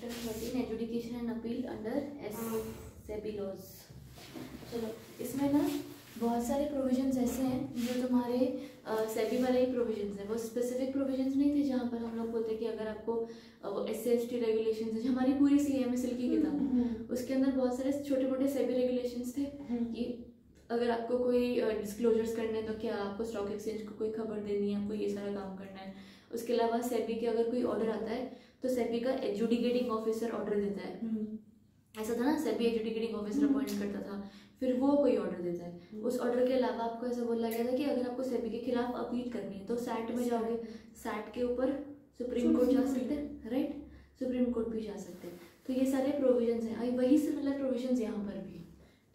Chapter 13 education and appeal under SEBI laws. चलो, इसमें ना बहुत सारे प्रोविजंस ऐसे हैं जो तुम्हारे सेबी वाले ही प्रोविजंस हैं। वो स्पेसिफिक प्रोविजंस नहीं थे जहाँ पर हम लोग बोलते कि अगर आपको SC/ST रेगुलेशंस है, हमारी पूरी CMSL की किताब, उसके अंदर बहुत सारे छोटे मोटे सेबी रेगुलेशंस थे कि अगर आपको कोई डिस्क्लोजर्स करने हैं तो क्या आपको स्टॉक एक्सचेंज को कोई खबर देनी है, आपको ये सारा काम करना है। उसके अलावा सेबी के अगर कोई ऑर्डर आता है तो सेबी का एजुडिकेटिंग ऑफिसर ऑर्डर देता है। ऐसा था ना, सेबी एजुडिकेटिंग ऑफिसर अपॉइंट करता था, फिर वो कोई ऑर्डर देता है। उस ऑर्डर के अलावा आपको ऐसा बोला गया था कि अगर आपको सेबी के खिलाफ अपील करनी है तो सैट में जाओगे, सैट के ऊपर सुप्रीम कोर्ट जा सकते हैं, राइट, सुप्रीम कोर्ट भी जा सकते हैं। तो ये सारे प्रोविजंस हैं, वही सिमिलर प्रोविजंस यहाँ पर भी है,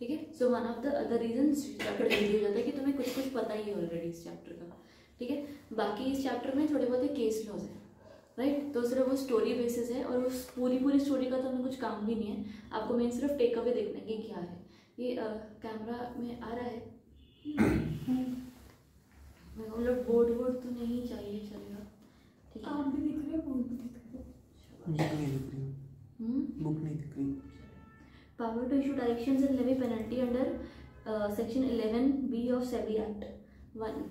ठीक है। So one of the other reason chapter जल्दी हो जाता है कि तुम्हें कुछ कुछ पता ही है ऑलरेडी इस चैप्टर का, ठीक है। बाकी इस चैप्टर में थोड़े बहुत केस लॉज है, राइट, तो सिर्फ वो स्टोरी बेसिस है और उस पूरी स्टोरी का तो हमें कुछ काम भी नहीं है। आपको मेन सिर्फ टेक अवे देखना है कि क्या है। ये कैमरा में आ रहा है, मतलब बोर्ड तो नहीं चाहिए, चलेगा, ठीक है। आप भी दिख रहे हो, बोर्ड भी दिख रहे हो, बुक नहीं दिख रही। Power to issue directions and levy penalty under section 11B of SEBI act 1,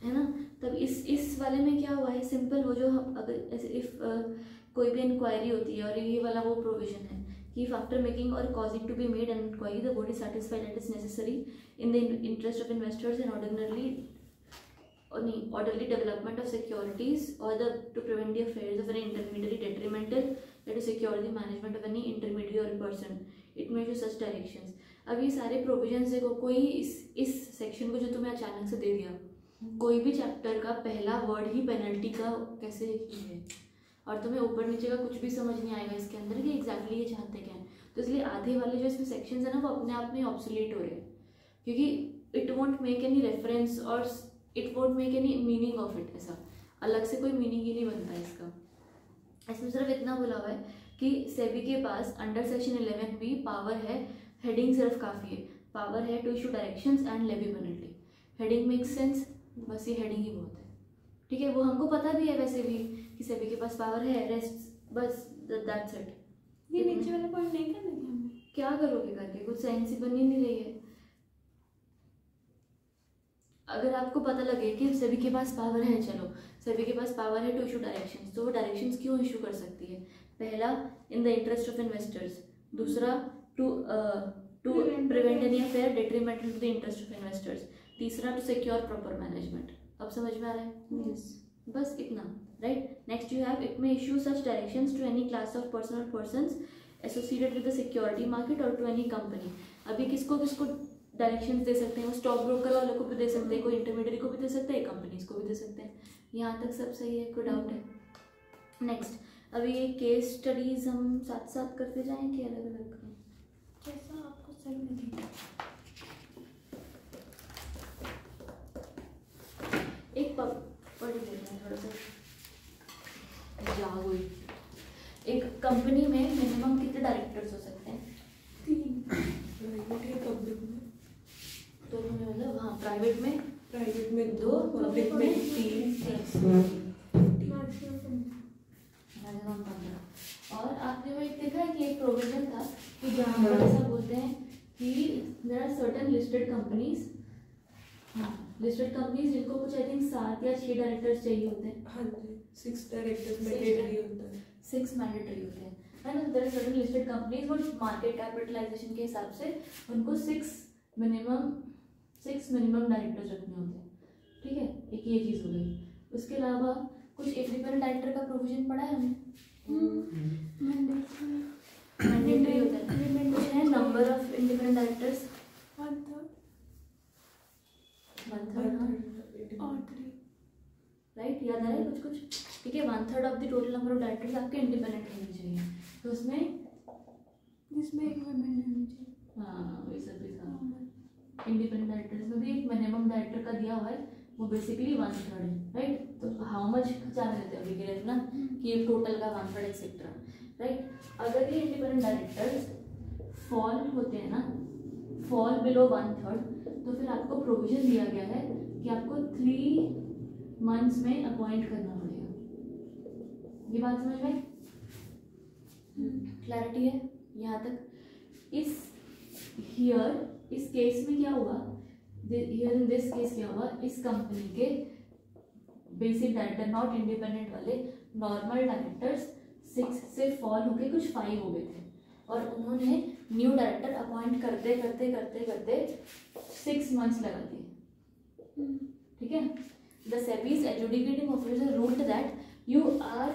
है ना। तब इस वाले में क्या हुआ है, सिंपल, वो जो अगर ऐसे इफ कोई भी इंक्वायरी होती है और ये वाला वो प्रोविजन है कि if after making or causing to be made an inquiry the board is satisfied that is necessary in the interest of investors and orderly development of securities or to prevent the affairs of any intermediary detrimental that to secure the management of any intermediary or person, it may issue such directions। अब ये सारे provisions देखो, कोई इस section को जो तुम्हें अचानक से दे दिया, कोई भी चैप्टर का पहला वर्ड ही पेनल्टी का कैसे है और तुम्हें ऊपर नीचे का कुछ भी समझ नहीं आएगा इसके अंदर कि एग्जैक्टली ये चाहते क्या है। तो इसलिए आधे वाले जो इसमें सेक्शंस है ना, वो अपने आप में ऑब्सोलीट हो रहे हैं, क्योंकि it won't make any reference और it won't make any meaning of it. ऐसा अलग से कोई मीनिंग ही नहीं बनता इसका। इसमें सिर्फ इतना बोला हुआ है कि सेबी के पास अंडर सेक्शन 11B पावर है, हेडिंग सिर्फ काफ़ी है, पावर है to issue directions and levy penalty. Heading makes sense, बस ये हेडिंग ही बहुत है, ठीक है। वो हमको पता भी है वैसे भी कि सेबी के पास पावर है, रेस्ट बस, दैट्स इट। ये नीचे वाला पॉइंट नहीं करना हमें, क्या करोगे करके, कुछ सेंस ही बन ही नहीं रही है। अगर आपको पता लगे कि सेबी के पास पावर है, चलो सेबी के पास पावर है टू इशू डायरेक्शंस, तो वो डायरेक्शंस क्यों इशू कर सकती है? पहला, in the interest of investors, दूसरा to prevent any affair detrimental to the interest of investors, तीसरा टू सिक्योर प्रॉपर मैनेजमेंट। अब समझ में आ रहा है? यस, बस इतना, right. Next you have, it may issue such directions to any class of person और persons associated with the security market और टू एनी कंपनी। अभी किसको किसको डायरेक्शंस दे सकते हैं? वो स्टॉक ब्रोकर वालों को भी दे सकते हैं, कोई इंटरमीडिएट को भी दे सकते हैं, कंपनीज को भी दे सकते हैं। यहाँ तक सब सही है, कोई डाउट है? नेक्स्ट, अभी ये केस स्टडीज हम साथ साथ करते जाएं कि अलग अलग करें? जैसा आपको सही लगे। एक पढ़ लेते हैं थोड़ा सा, जाओ। एक कंपनी में मिनिमम कितने डायरेक्टर्स हो सकते हैं? 3, प्राइवेट या पब्लिक में। दोनों में, मतलब हाँ, प्राइवेट में 2, पब्लिक में 3, मैक्सिमम 15। और आपने वो एक देखा है कि एक प्रोविजन था कि जहाँ पर ऐसा बोलते हैं कि there are certain listed companies, हाँ, लिस्टेड कंपनीज जिनको कुछ आई थिंक 7 या 6 डायरेक्टर्स चाहिए होते हैं। हाँ जी, 6 डायरेक्टर्स मैंडेटरी होता है, 6 मैंडेटरी होते हैं, है ना। There are certain listed companies, वो मार्केट कैपिटलाइजेशन के हिसाब से उनको 6 मिनिमम डायरेक्टर्स रखने होते हैं, ठीक है। एक ये चीज़ हो गई। उसके अलावा कुछ इंडिपेंडेंट डायरेक्टर का प्रोविजन पड़ा है हमें, मैंडेटरी होता है। कुछ है नंबर ऑफ इंडिपेंडेंट डायरेक्टर्स, 1/3 और 3, राइट, याद आ रहा है कुछ, ठीक है। 1/3 of the total number of directors आपके इंडिपेंडेंट होने चाहिए। तो उसमें जिसमें एक वुमेन होनी चाहिए, हाँ, वही सब भी था। इंडिपेंडेंट डायरेक्टर्स में भी एक मिनिमम डायरेक्टर का दिया हुआ है, वो बेसिकली 1/3 है, राइट। तो हाउ मच जान लेते हैं अभी के लिए ना कि ये टोटल का 1/3 एक्सेट्रा, राइट। अगर ये इंडिपेंडेंट डायरेक्टर्स फॉल होते हैं ना, फॉल बिलो 1/3, तो फिर आपको प्रोविजन दिया गया है कि आपको 3 मंथ्स में अपॉइंट करना पड़ेगा। ये बात समझ में? क्लैरिटी है यहाँ तक? इस केस में क्या हुआ, हियर इन दिस केस क्या हुआ, इस कंपनी के बेसिक डायरेक्टर नॉट इंडिपेंडेंट वाले नॉर्मल डायरेक्टर्स 6 से फॉल होके कुछ 5 हो गए थे और उन्होंने न्यू डायरेक्टर अपॉइंट करते करते करते करते 6 मंथ्स लगा दिए। ठीक है। The SEBI's adjudicating officer ruled that you are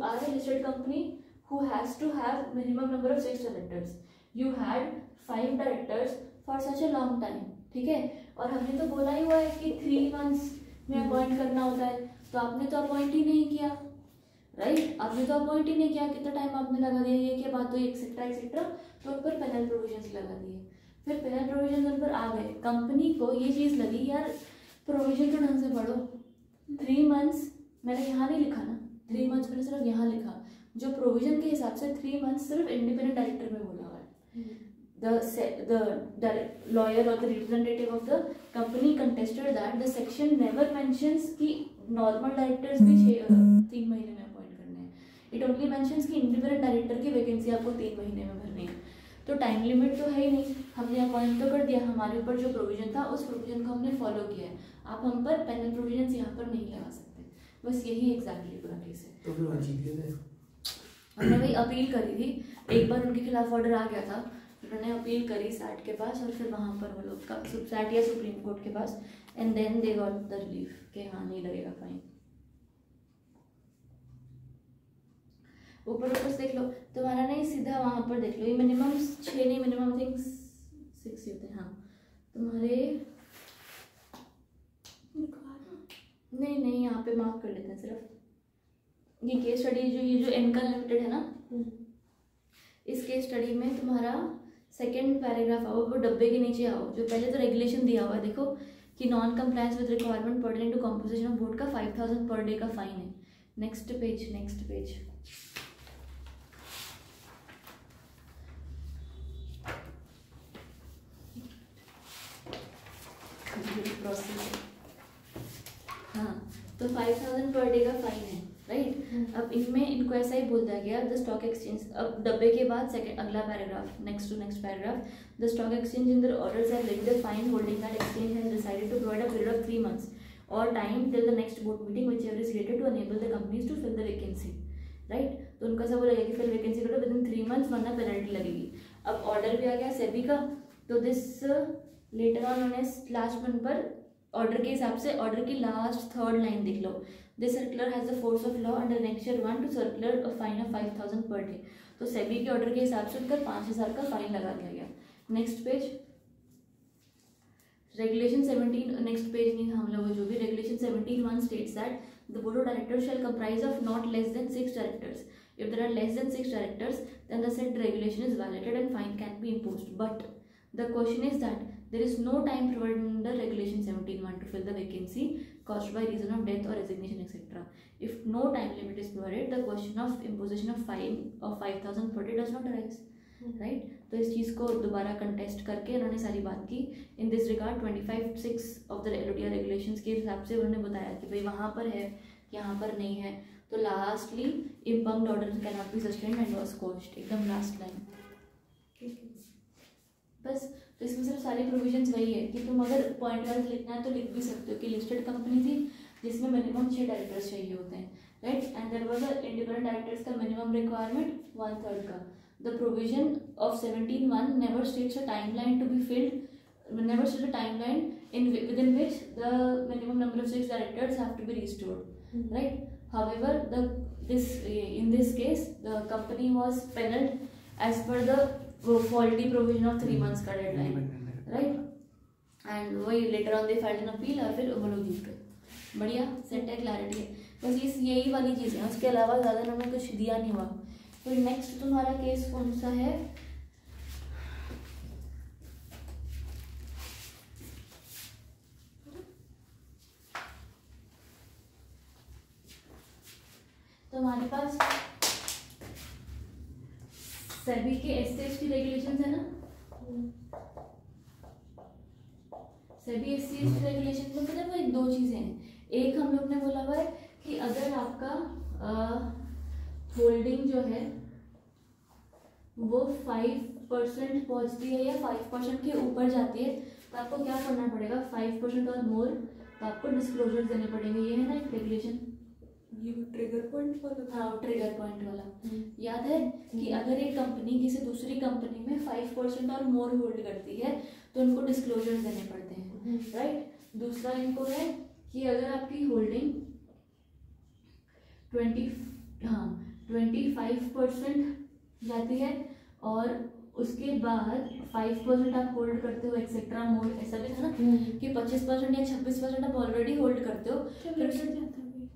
a listed company who has to have minimum number of 6 directors. You had 5 directors for such a long time. ठीक है। और हमने तो बोला ही हुआ है कि 3 मंथ्स में अपॉइंट करना होता है, तो आपने तो अपॉइंट ही नहीं किया, राइट? आपने तो अपॉइंट ही नहीं किया, कितना टाइम आपने लगा दिया, ये क्या बात हुई, एक्सेट्रा एक्सेट्रा। तो उन पर पेनल प्रोविजंस लगा दिए। फिर पेनल प्रोविजंस उन पर आ गए। कंपनी को ये चीज़ लगी यार प्रोविजन तो ढंग से पढ़ो, 3 मंथ्स मैंने यहाँ नहीं लिखा ना, 3 मंथ्स मैंने सिर्फ यहाँ लिखा, जो प्रोविजन के हिसाब से 3 मंथ्स सिर्फ इंडिपेंडेंट डायरेक्टर में बोला हुआ है। The lawyer or the representative of the company contested that the section never mentions कि normal directors भी 3 महीने में अपॉइंट करने हैं। It only mentions कि इंडिपेंडेंट डायरेक्टर की वैकेंसी आपको 3 महीने में भरनी है। तो टाइम लिमिट तो है ही नहीं, हमने अपॉइंट तो कर दिया, हमारे ऊपर जो प्रोविजन था उस प्रोविजन को हमने फॉलो किया है। आप हम पर पेनल प्रोविजन यहाँ पर नहीं लगा सकते। बस यही एग्जैक्टली पूरा केस है। तो फिर वो जीत गए थे। हमने वही अपील करी थी, एक बार उनके खिलाफ ऑर्डर आ गया था, उन्होंने अपील करी सैट के पास और फिर वहाँ पर वो लोग सैट या सुप्रीम कोर्ट के पास, and then they got the relief कि हाँ नहीं लगेगा फाइन। ऊपर ऊपर देख लो, तुम्हारा नहीं सीधा वहाँ पर देख लो, ये मिनिमम 6 नहीं, मिनिमम थिंक 6 होते हैं। हाँ तुम्हारे नहीं यहाँ पे मार्क कर लेते हैं सिर्फ। ये केस स्टडी ये जो एनका लिमिटेड है ना, इस केस स्टडी में तुम्हारा सेकंड पैराग्राफ आओ, वो डब्बे के नीचे आओ, जो पहले तो रेगुलेशन दिया हुआ है देखो कि non compliance with requirement pertaining to composition of board का 5000 पर डे का फाइन है। नेक्स्ट पेज हाँ, तो 5000 पर डे का फाइन है, राइट? अब इनमें इनको ऐसा ही बोल दिया गया द स्टॉक एक्सचेंज। अब डब्बे के बाद सेकंड अगला paragraph, next to next paragraph, the stock exchange in their orders have levied the fine holding that exchange has decided to provide a period of 3 months और time till the next board meeting whichever is related to enable the companies to fill the vacancy, right? तो उनका सब बोला गया कि fill vacancy करो within 3 months वरना penalty लगेगी। अब ऑर्डर भी आ गया सेबी का, तो this letter on last one पर ऑर्डर के हिसाब से ऑर्डर की लास्ट 3rd लाइन देख लो, this circular has the force of law under annexure 1 to circular a fine of 5000 per day. तो सेबी के ऑर्डर के हिसाब से उनका 5000 का फाइन लगा दिया गया। Next page, regulation 17, next page नहीं हम लोग जो भी, regulation 17(1) states that the board of directors shall comprise of not less than 6 directors. If there are less than 6 directors then the said regulation is violated and fine can be imposed. But the question is that there is no time provided under regulation 17(1) to fill the vacancy caused by reason of death or resignation etc. If no time limit is provided, the question of imposition of fine of 5000 per day does not arise, right? तो इस चीज़ को दोबारा contest करके उन्होंने सारी बात की। In this regard 25(6) of the LODR regulations के हिसाब से उन्होंने बताया कि भाई वहाँ पर है, यहाँ पर नहीं है। तो lastly impugned order can not be sustained and was quashed, एकदम लास्ट लाइन। बस तो इसमें सिर्फ सारी प्रोविजंस वही है कि तुम अगर पॉइंट वाइज लिखना है तो लिख भी सकते हो कि लिस्टेड कंपनी थी जिसमें मिनिमम 6 डायरेक्टर्स चाहिए होते हैं, right? And there was a independent directors का मिनिमम रिक्वायरमेंट 1/3 का। The provision of 17(1) never states a timeline to be filled, never states a timeline within which the minimum number of 6 directors have to be restored, right? However, in this case the company was penalized as per the faulty provision of 3 months का deadline, right? And वही later on they filed an appeal और फिर वो लोग जीत गए। बढ़िया set है, clarity है। बस यही वाली चीज़ है, उसके अलावा ज़्यादा उन्होंने कुछ दिया नहीं हुआ। तो नेक्स्ट तुम्हारा केस कौन सा है? तो हमारे पास सेबी के SC/ST रेगुलेशंस है ना, सेबी SC/ST रेगुलेशन में पता है वो 2 चीज़ें हैं। एक हम लोग ने बोला हुआ है कि अगर आपका होल्डिंग जो है वो 5% पहुंचती है या 5% के ऊपर जाती है तो आपको क्या करना पड़ेगा, 5% और मोर, तो आपको डिस्क्लोजर देने पड़ेंगे। ये है ना एक रेगुलेशन, ये ट्रिगर पॉइंट वाला। हाँ ट्रिगर पॉइंट वाला। याद है कि अगर एक कंपनी किसी दूसरी कंपनी में 5% और मोर होल्ड करती है तो उनको डिस्क्लोजर देने पड़ते हैं, राइट। दूसरा इनको है कि अगर आपकी होल्डिंग 25% जाती है और उसके बाद 5% आप होल्ड करते हो एक्सेट्रा मोर, ऐसा भी था ना कि 25% या 26% आप ऑलरेडी होल्ड करते हो, फिर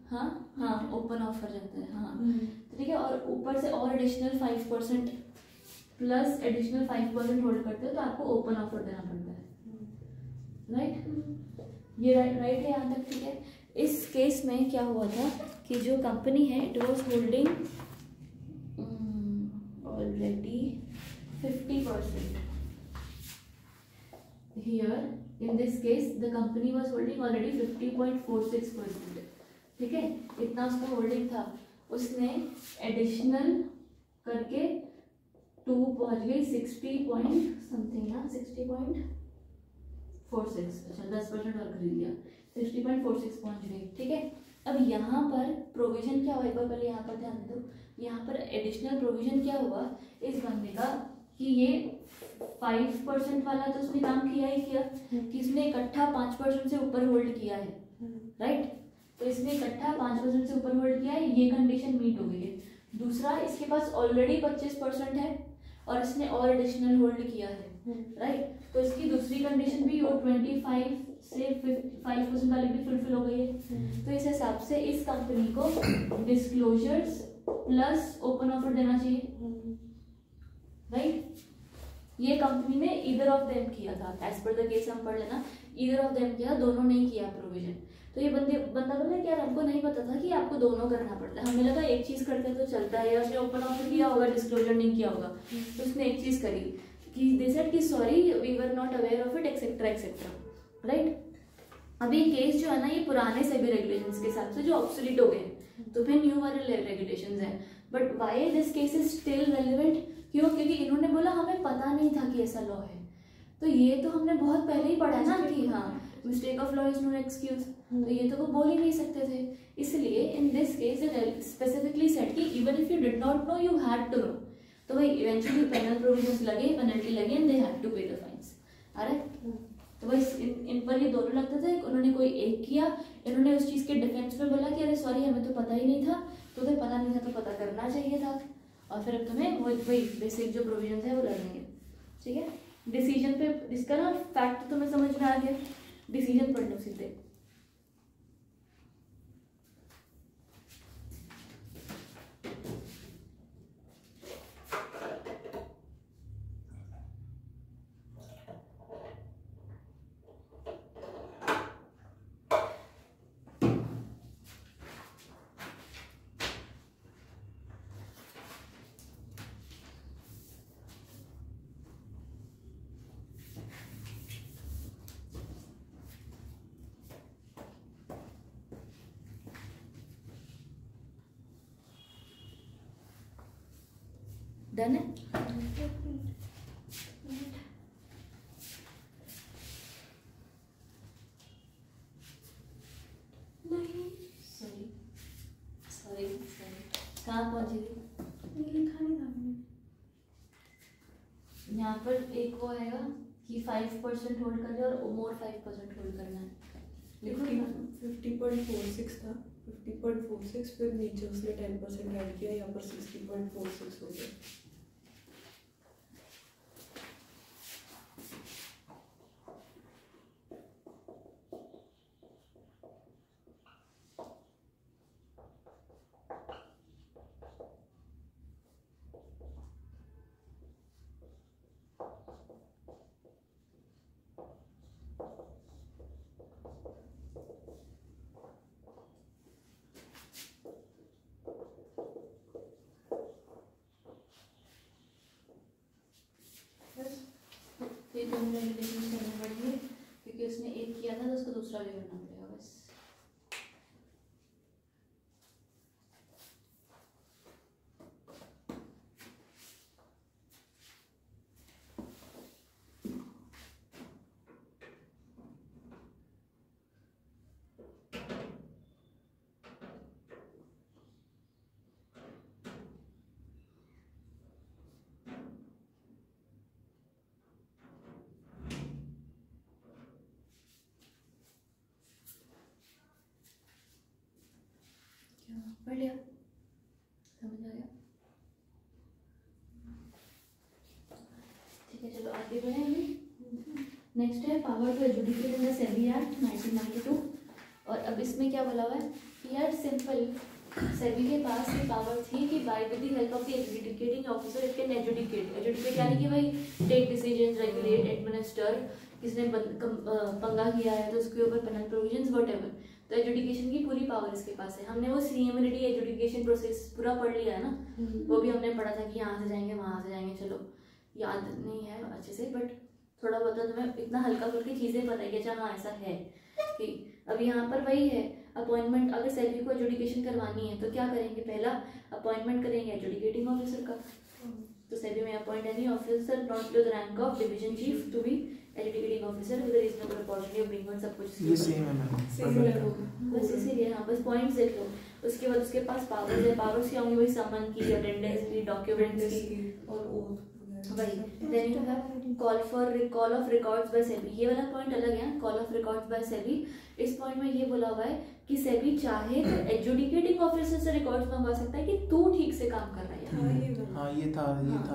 हाँ ओपन ऑफर जाता है, हाँ ठीक है। और ऊपर से और एडिशनल 5% प्लस एडिशनल 5% होल्ड करते हो तो आपको ओपन ऑफर देना पड़ता है, राइट। ये राइट है यहाँ तक, ठीक है। इस केस में क्या हुआ था कि जो कंपनी है it was holding already 50%। Here in this case the company was holding already 50.46%, ठीक है। इतना उसका होल्डिंग था, उसने एडिशनल करके 2 पहुंच गई 60 पॉइंट समथिंग ना, 60.46, अच्छा 10% और खरीद लिया, 60.46 पहुंच गई, ठीक है। अब यहाँ पर प्रोविजन क्या हुआ, एक बार पहले यहाँ पर ध्यान दो। यहाँ पर एडिशनल प्रोविजन क्या हुआ इस बंदे का कि ये 5% वाला तो उसने काम किया ही किया कि इसने इकट्ठा 5% से ऊपर होल्ड किया है, राइट। तो इसने इकट्ठा 5% से ऊपर होल्ड किया है, ये कंडीशन मीट हो गई है। दूसरा, इसके पास ऑलरेडी 25% है और इसने और एडिशनल होल्ड किया है, राइट। तो इसकी दूसरी कंडीशन भी वो 25 से 5% वाली भी फुलफिल हो गई है। तो इस हिसाब से इस कंपनी को डिस्क्लोजर्स प्लस ओपन ऑफर देना चाहिए, राइट। ये कंपनी ने ईदर ऑफ देम किया था, एज पर द केस हम पढ़ लेना, ईदर ऑफ देम किया, दोनों नहीं किया प्रोविजन। तो ये बंदा बोला कि यार हमको नहीं पता था कि आपको दोनों करना पड़ता है, हमें लगा एक चीज करते तो चलता है, या उसने ओपन ऑफर किया होगा डिस्क्लोजर नहीं किया होगा, तो उसने एक चीज करी कि दे सेड कि sorry we were not aware of it etcetera etcetera, right. अभी केस जो है ना ये पुराने सेबी रेगुलेशंस के हिसाब से जो ऑब्सोलीट हो गए, तो फिर न्यू वाले रेगुलेशंस हैं। But why this case is still relevant, क्यों? क्योंकि इन्होंने बोला हमें पता नहीं था कि ऐसा लॉ है, तो ये तो हमने बहुत पहले ही पढ़ा ना कि हाँ mistake of law is no excuse, तो ये तो वो बोल ही नहीं सकते थे। इसलिए in this case it specifically said कि even if you did not know you had to know, तो भाई इवेंचुअली पेनल प्रोविजंस लगे, पेनल्टी लगी and they had to pay the fines, alright. तो बस इन पर ये दोनों लगते थे, उन्होंने कोई एक किया, इन्होंने उस चीज़ के डिफेंस में बोला कि अरे सॉरी हमें तो पता ही नहीं था, तो उन्हें पता नहीं था तो पता करना चाहिए था, और फिर अब तुम्हें वही बेसिक जो प्रोविजन है वो लगेंगे, ठीक है। डिसीजन पे इसका ना फैक्ट तुम्हें समझ में आ गया, डिसीजन पढ़ लो सीधे। डन है? नहीं सॉरी कहाँ पहुँची थी? लिखा नहीं था मैंने। यहाँ पर एक वो आएगा कि 5% होल्ड करना है और मोर 5% होल्ड करना है, लिखो ना। 50.46 था, 50.46 फिर नीचे उसने 10% ऐड किया, यहाँ पर 60.46 हो गया। ये दोनों रेगुलेशन करने पड़ेंगे क्योंकि उसने एक किया था तो उसको दूसरा भी करना पड़ेगा बस। नेक्स्ट है power to adjudicate in the SEBI act 1992। और अब इसमें क्या बोला हुआ है कि यार सिंपल सेबी के पास ये पावर थी कि by with the help of the adjudicating officer it can adjudicate यानी कि भाई टेक डिसीजंस, रेगुलेट, एडमिनिस्टर, किसने पंगा किया है तो उसके ऊपर पेनल प्रोविजंस व्हाटएवर। तो एजुडिकेशन की पूरी पावर इसके पास है। हमने वो सीएमएलडी एजुडिकेशन प्रोसेस पूरा पढ़ लिया है ना, वो भी हमने पढ़ा था कि यहाँ से जाएंगे वहाँ से जाएंगे, चलो याद नहीं है अच्छे से बट थोड़ा बहुत तो तुम्हें इतना हल्का फुल्की चीज़ें पता है कि अच्छा हाँ ऐसा है कि अब यहाँ पर वही है अपॉइंटमेंट। अगर सेबी को एजुडिकेशन करवानी है तो क्या करेंगे, पहला अपॉइंटमेंट करेंगे एजुडिकेटिंग ऑफिसर का। तो सेबी में appoint any officer not to the rank of division chief to be educating officer with reasonable opportunity of bring सब कुछ ये सेम है मैम, बस इसीलिए हाँ बस पॉइंट्स देख लो। उसके बाद उसके पास पावर्स है, पावर्स क्या होंगी वही समन की, अटेंडेंस की, डॉक्यूमेंट्स की और ओथ वही। Then you have call of records by SEBI. ये वाला पॉइंट अलग है, call of records by SEBI. इस पॉइंट में ये बोला हुआ है कि सेबी चाहे तो एजुडिकेटिंग ऑफिसर से रिकॉर्ड्स मंगवा सकता है कि तू ठीक से काम कर रहा है। हाँ ये था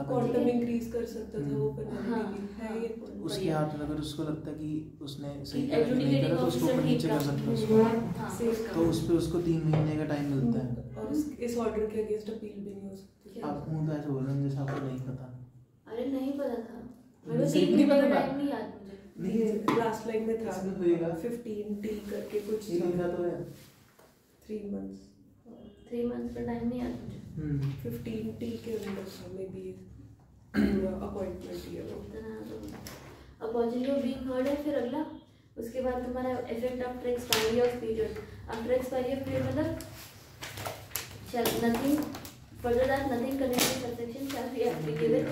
क्वांटम इंक्रीज कर सकता था वो पेनल्टी है ये उसके हाथ में अगर उसको लगता है कि उसने सही एजुडिकेटिंग तो उसको ऊपर नीचे कर सकता है उसको, तो उस पे उसको 3 महीने का टाइम मिलता है और इस ऑर्डर के अगेंस्ट अपील भी नहीं हो सकती। आप मुंह तो ऐसे बोल रहे हैं जैसे आपको नहीं पता। अरे नहीं पता था मेरे को, 3 महीने का टाइम नहीं याद मुझे। नहीं लास्ट लाइन में था इसमें होएगा 15T करके कुछ लिखा तो है 3 months 3 months का टाइम नहीं याद मुझे। 15T के अंदर था मे बी पूरा अपॉइंटमेंट ये वो अपॉर्चुनिटी ऑफ बीइंग हर्ड है। फिर अगला उसके बाद तुम्हारा effect after expiry of period. After expiry of period मतलब चल nothing further than nothing connected subsection shall be applicable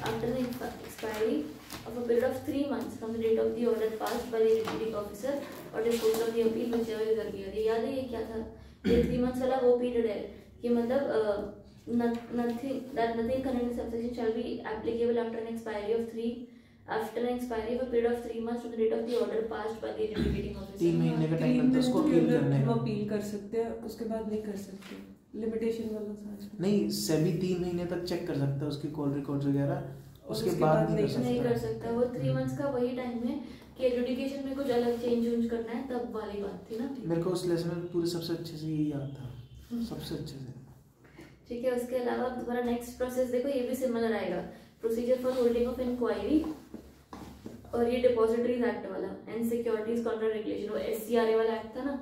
after the expiry of a period of 3 months from the date of the order passed by the executing officer or disposal of the appeal whichever is earlier। ये याद है ये क्या था, ये 3 months वाला वो period है कि मतलब nothing connected subsection shall be applicable after an expiry of 3 months from the date of the order passed by the executing officer। 3 महीने का टाइम मिलता है उसको अपील करने का। अपील कर सकते हैं उसके बाद नहीं कर सकते, लिमिटेशन वाला साथ नहीं सेबी 3 महीने तक चेक कर सकता है उसके कॉल रिकॉर्ड्स वगैरह, उसके बाद नहीं कर सकता। वो 3 months का वही टाइम है कि एजुडिकेशन में कुछ अलग चेंज करना है तब वाली बात थी ना। मेरे को उस लेसन में पूरे सबसे अच्छे से यही याद था, सबसे अच्छे से। ठीक है, उसके अलावा तुम्हारा नेक्स्ट प्रोसेस देखो ये भी सिमिलर आएगा, procedure for holding of inquiry. और ये डिपॉजिटरीज एक्ट वाला एंड सिक्योरिटीज कॉन्ट्रैक्ट रेगुलेशन वो SCRA वाला एक्ट था ना,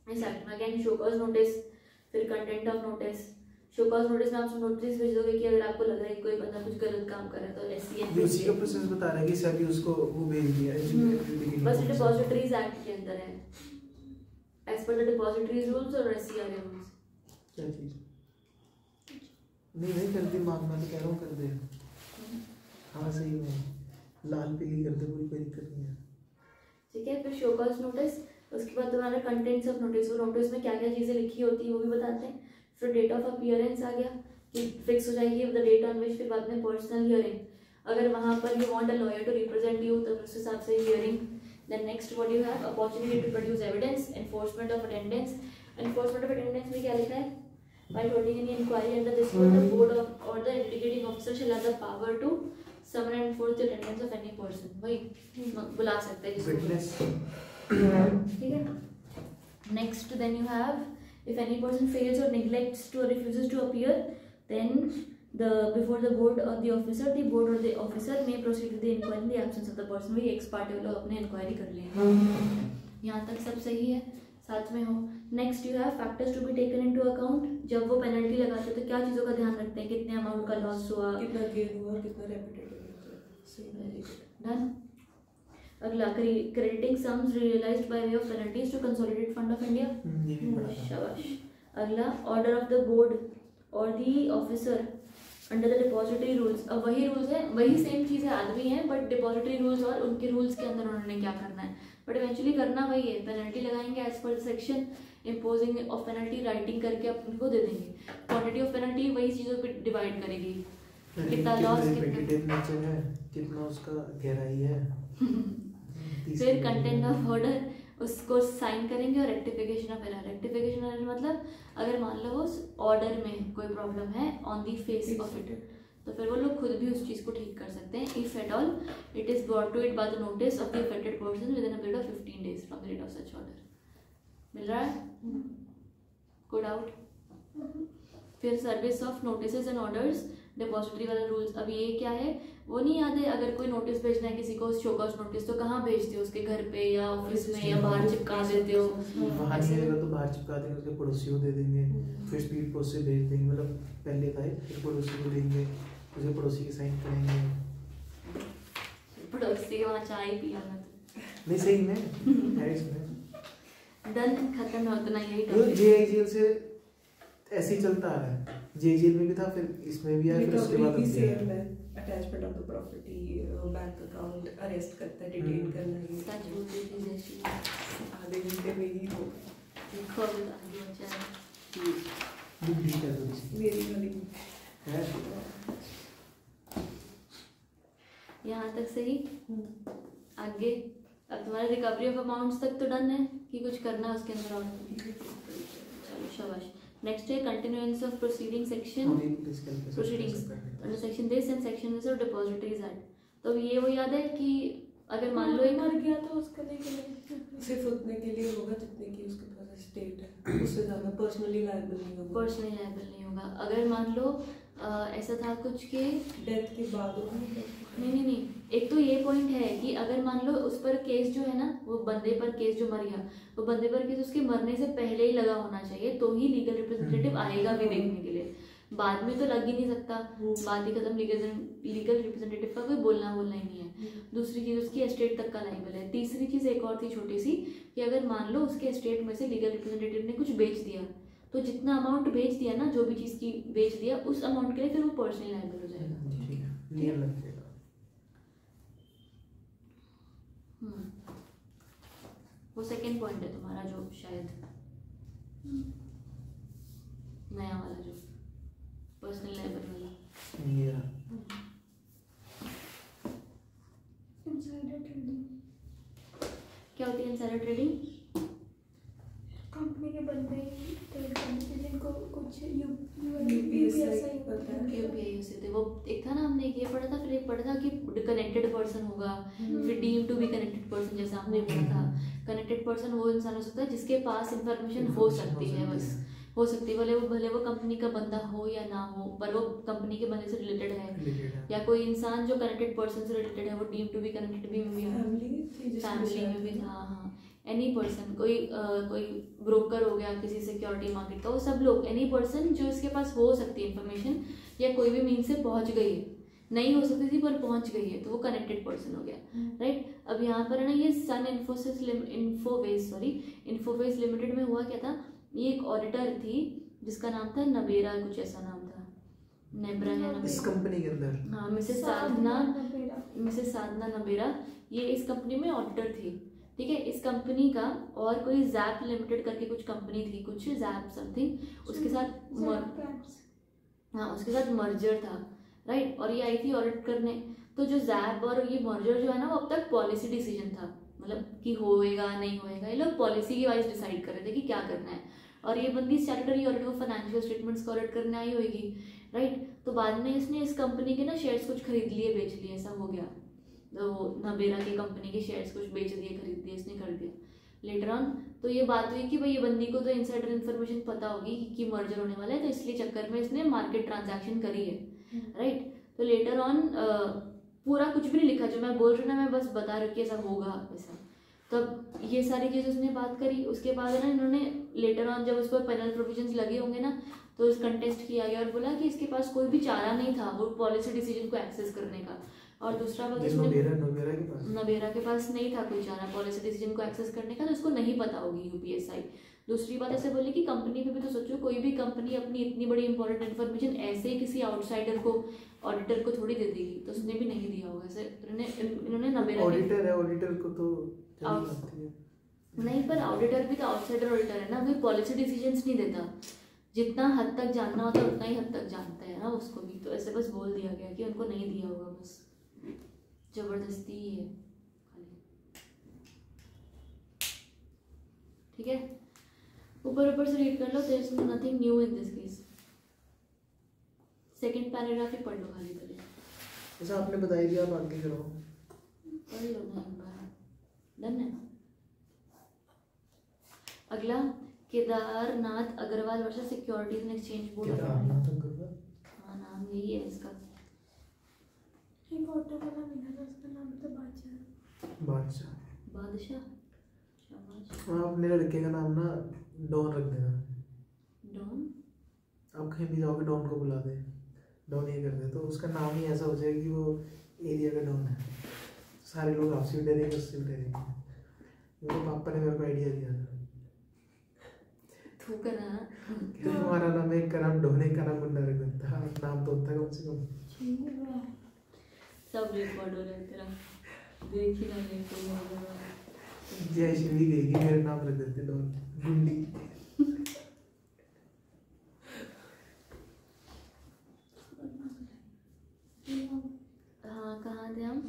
इस एक्ट में अगेन शो कॉज नोटिस, फिर content of notice. Show cause notice में आप नोटिस भेज दोगे कि अगर आपको लग रहा है कि कोई बंदा कुछ गलत काम कर रहा है तो SCN उसी का प्रोसेस बता रहा है कि सभी उसको वो भेज दिया है। बस डिपॉजिटरीज एक्ट के अंदर है as per the depositories rules और SCRA रूल्स। क्या चीज नहीं कर दी मांग, मैं तो कह रहा हूँ कर दे। हाँ सही में लाल पीली कर दे, कोई दिक्कत नहीं है। ठीक है, फिर शो कॉज नोटिस, उसके बाद तुम्हारा कंटेंट्स ऑफ नोटिस, वो नोटिस में क्या क्या चीज़ें लिखी होती है वो भी बताते हैं। फिर डेट ऑफ अपीयरेंस आ गया कि फिक्स हो जाएगी द डेट ऑन विच, फिर बाद में पर्सनल हियरिंग, अगर वहाँ पर you want a lawyer to represent you तो उस हिसाब से hearing. Then next what you have opportunity to produce evidence, enforcement of attendance. Enforcement of attendance में क्या लिखा है, while holding any inquiry under this code the board of or the adjudicating officer shall have the power to summon and enforce the attendance of any person। वही बुला सकते हैं जिसको, ठीक है। Next then you have if any person fails or neglects to or refuses to appear then before the board or the officer, the board or the officer may proceed with the inquiry in the absence of the person। वही ex parte वाला अपने inquiry कर लें। यहाँ तक सब सही है, साथ में हो। Next you have factors to be taken into account. जब वो पेनल्टी लगाते हैं तो क्या चीज़ों का ध्यान रखते हैं, कितने अमाउंट का लॉस हुआ, कितना गेन हुआ, कितना रेपिटेटिव। डन। अगला crediting sums realised by way of penalties to consolidated fund of India. शाबाश। अगला ऑर्डर ऑफ द बोर्ड और the officer under the depository rules. अब वही रूल्स है, वही सेम चीज़ है, आदमी है बट डिपॉजिटरी रूल्स और उनके रूल्स के अंदर उन्होंने क्या करना है, बट इवेंचुअली करना वही है। पेनल्टी लगाएंगे as per section, imposing of penalty writing करके अपन को दे देंगे। क्वांटिटी ऑफ पेनल्टी वही चीज़ों पे डिवाइड करेगी, कितना लॉस, कितना उसका गहराई है। फिर कंटेंट ऑफ ऑर्डर उसको साइन करेंगे और rectification of error. Rectification error मतलब अगर मान लो उस ऑर्डर में कोई प्रॉब्लम है on the face of it तो फिर वो लोग खुद भी उस चीज़ को ठीक कर सकते हैं if at all it is brought to it by the notice of the affected person within a period of 15 days from the date of such order. मिल रहा है? कोई डाउट? फिर service of notice and orders, depository वाला rules. अब ये क्या है वो नहीं याद है, अगर कोई नोटिस भेजना है किसी को, शोकॉज नोटिस, तो कहाँ भेजते हो? उसके घर पे या ऑफिस में या बाहर चिपका देते हो? वहाँ नहीं मिलेगा तो बाहर चिपका देंगे, उसके पड़ोसियों को दे देंगे, फिर स्पीड पोस्ट से भेज देंगे। मतलब पहले था फिर पड़ोसी को देंगे, उसके पड़ोसी के साइन करेंगे। पड़ोसी वहाँ चाय पिया मत। नहीं सही में है इसमें डन, खत्म है उतना यही तो जेल से ऐसे ही चलता आ रहा है। जेल में भी था, फिर इसमें भी आया, फिर उसके बाद भी सेम है। Attachment of the property, bank account arrest करता है, डिटेन करना है। सच बोलती थी जैसी आधे घंटे में ही हो। लिखो भी आगे बचा है। डिग्री कर दो इसकी। मेरी वाली है यहाँ तक सही। आगे अब तुम्हारा रिकवरी ऑफ अमाउंट्स तक तो डन है कि कुछ करना है उसके अंदर और? चलो शाबाश। नेक्स्ट है continuance of proceeding section proceedings under section this and section this of depositories act. तो ये वो याद है कि अगर मान लो एक मर गया तो उसका नहीं, सिर्फ उतने के लिए होगा जितने की उसके पास एस्टेट है, उससे ज़्यादा पर्सनली लायबल नहीं होगा। पर्सनली लायबल नहीं होगा। अगर मान लो ऐसा था कुछ के डेथ के बाद होगा। नहीं, एक तो ये पॉइंट है कि अगर मान लो उस पर केस जो है ना, वो बंदे पर केस जो मर गया, वो बंदे पर केस उसके मरने से पहले ही लगा होना चाहिए, तो ही लीगल रिप्रेजेंटेटिव आएगा भी देखने के लिए। बाद में तो लग ही नहीं सकता, बात ही खत्म। लीगल रिप्रेजेंटेटिव का कोई बोलना ही नहीं है। दूसरी चीज़ उसकी एस्टेट तक का लाइबल है। तीसरी चीज़ एक और थी छोटी सी, कि अगर मान लो उसके एस्टेट में से लीगल रिप्रेजेंटेटिव ने कुछ बेच दिया, तो जितना अमाउंट बेच दिया ना, जो भी चीज़ की बेच दिया, उस अमाउंट के लिए फिर वो पर्सनली लायबल हो जाएगा। ठीक है, क्लियर लग जाएगा। वो सेकेंड पॉइंट है तुम्हारा, जो शायद नया वाला, जो पर्सनल लायबल वाला। ये रहा। इनसाइडर ट्रेडिंग क्या होती है इनसाइडर ट्रेडिंग? कंपनी के बंदे ट्रेड करने के लिए को कुछ यूपीएसआई पता है। यूपीआई से थे वो। एक था ना, हमने एक ये पढ़ा था, फिर एक पढ़ा था कि कनेक्टेड पर्सन होगा, फिर deem to be connected person, जैसा हमने पढ़ा था। कनेक्टेड पर्सन वो इंसान हो सकता है जिसके पास इंफॉर्मेशन हो सकती है, बस हो सकती है, भले वो कंपनी का बंदा हो या ना हो, पर वो कंपनी के बंदे से रिलेटेड है। या कोई इंसान जो कनेक्टेड पर्सन से रिलेटेड है, वो डीम टू बी कनेक्टेड भी में फैमिली में भी था। हाँ, एनी पर्सन, कोई ब्रोकर हो गया किसी सिक्योरिटी मार्केट का, वो सब लोग, एनी पर्सन जो इसके पास हो सकती है इन्फॉर्मेशन, या कोई भी मीन से पहुंच गई है, नहीं हो सकती थी पर पहुंच गई है, तो वो कनेक्टेड पर्सन हो गया, राइट। अब यहाँ पर है ना, ये सन इन्फोवेस लिमिटेड में हुआ क्या था, ये एक ऑडिटर थी जिसका नाम था नबेरा, कुछ ऐसा नाम था, नेब्रा है इस नबेरा। कंपनी के अंदर हाँ, मिसेस साधना नबेरा, ये इस कंपनी में ऑडिटर थी, ठीक है। इस कंपनी का और कोई जैप लिमिटेड करके कुछ कंपनी थी, कुछ जैप समथिंग, उसके साथ मर्जर था, राइट। और ये आई थी ऑडिट करने। तो जो जैप और ये मर्जर जो है ना, वो अब तक पॉलिसी डिसीजन था, मतलब कि होएगा नहीं होएगा, ये लोग पॉलिसी की वाइज डिसाइड कर रहे थे कि क्या करना है। और ये बंदी स्टैट्यूटरी ऑडिट को फाइनेंशियल स्टेटमेंट्स को ऑडिट करने आई होगी, राइट। तो बाद में इसने इस कंपनी के ना शेयर्स कुछ खरीद लिए, बेच लिए, ऐसा हो गया। तो नबेरा की कंपनी के शेयर्स कुछ बेच दिए, खरीद दिए, इसने कर दिया लेटर ऑन। तो ये बात हुई कि भाई ये बंदी को तो इनसाइडर इन्फॉर्मेशन पता होगी कि मर्जर होने वाला है, तो इसलिए चक्कर में इसने मार्केट ट्रांजैक्शन करी है, राइट। तो लेटर ऑन पूरा कुछ भी नहीं लिखा, जो मैं बोल रही हूँ ना, मैं बस बता रही कि ऐसा होगा ऐसा। तब ये सारी चीज़ उसने बात करी। उसके बाद है ना, इन्होंने लेटर ऑन जब उस पर पेनल प्रोविजंस लगे होंगे ना, तो इस कंटेस्ट किया गया और बोला कि इसके पास कोई भी चारा नहीं था वो पॉलिसी डिसीजन को एक्सेस करने का। और दूसरा बात, नबेरा के पास नहीं था कोई चारा पॉलिसी डिसीजन को एक्सेस करने का, तो इसको नहीं पता होगी यूपीएसआई। दूसरी बात ऐसे बोली कि कंपनी पे भी तो सोचो, कोई भी कंपनी अपनी इतनी बड़ी इंपॉर्टेंट इन्फॉर्मेशन ऐसे ही किसी आउटसाइडर को, ऑडिटर को थोड़ी दे देगी, तो उसने भी नहीं दिया होगा। ऐसे इन्होंने नबेरा, ऑडिटर है, ऑडिटर को तो नहीं, पर ऑडिटर भी तो आउटसाइडर ऑडिटर है ना, कोई पॉलिसी डिसीजंस नहीं देता, जितना हद तक जानना होता है उतना ही हद तक जानता है ना उसको भी। तो ऐसे बस बोल दिया गया कि उनको नहीं दिया होगा, बस जबरदस्ती ही है खाली, ठीक है। ऊपर से रीड कर लो, there is nothing new in this case. Second paragraph ही पढ़ लो खाली पहले, ऐसा आपने बताई दिया, आप आगे करो। पढ़ लो ना एक बार, डन है। अगला Kedarnath Agarwal versus securities and exchange board. Kedarnath Agarwal, हाँ नाम यही है इसका। एक ऑटो वाला मिला था, उसका नाम तो बादशाह। बादशाह। बादशाह, शाबाश। हाँ, अपने लड़के का नाम ना डॉन रख देना। डॉन, आप कहीं भी जाओगे डॉन को बुला दे, डॉन ये कर दे, तो उसका नाम ही ऐसा हो जाएगा कि वो एरिया का डॉन है। सारे लोग आपसे भी डरेंगे, उससे भी डरेंगे। मेरे पापा ने मेरे को आइडिया दिया था। तू करा तो हमारा नाम एक का नाम डॉन, एक का नाम मुन्ना रख देता, नाम तो होता है कम से कम। सब रिकॉर्ड हो रहा है तेरा, देख ही ना ले कोई होगा। जय श्री गई, मेरा नाम रख देते डॉन गुंडी। हाँ कहाँ थे हम?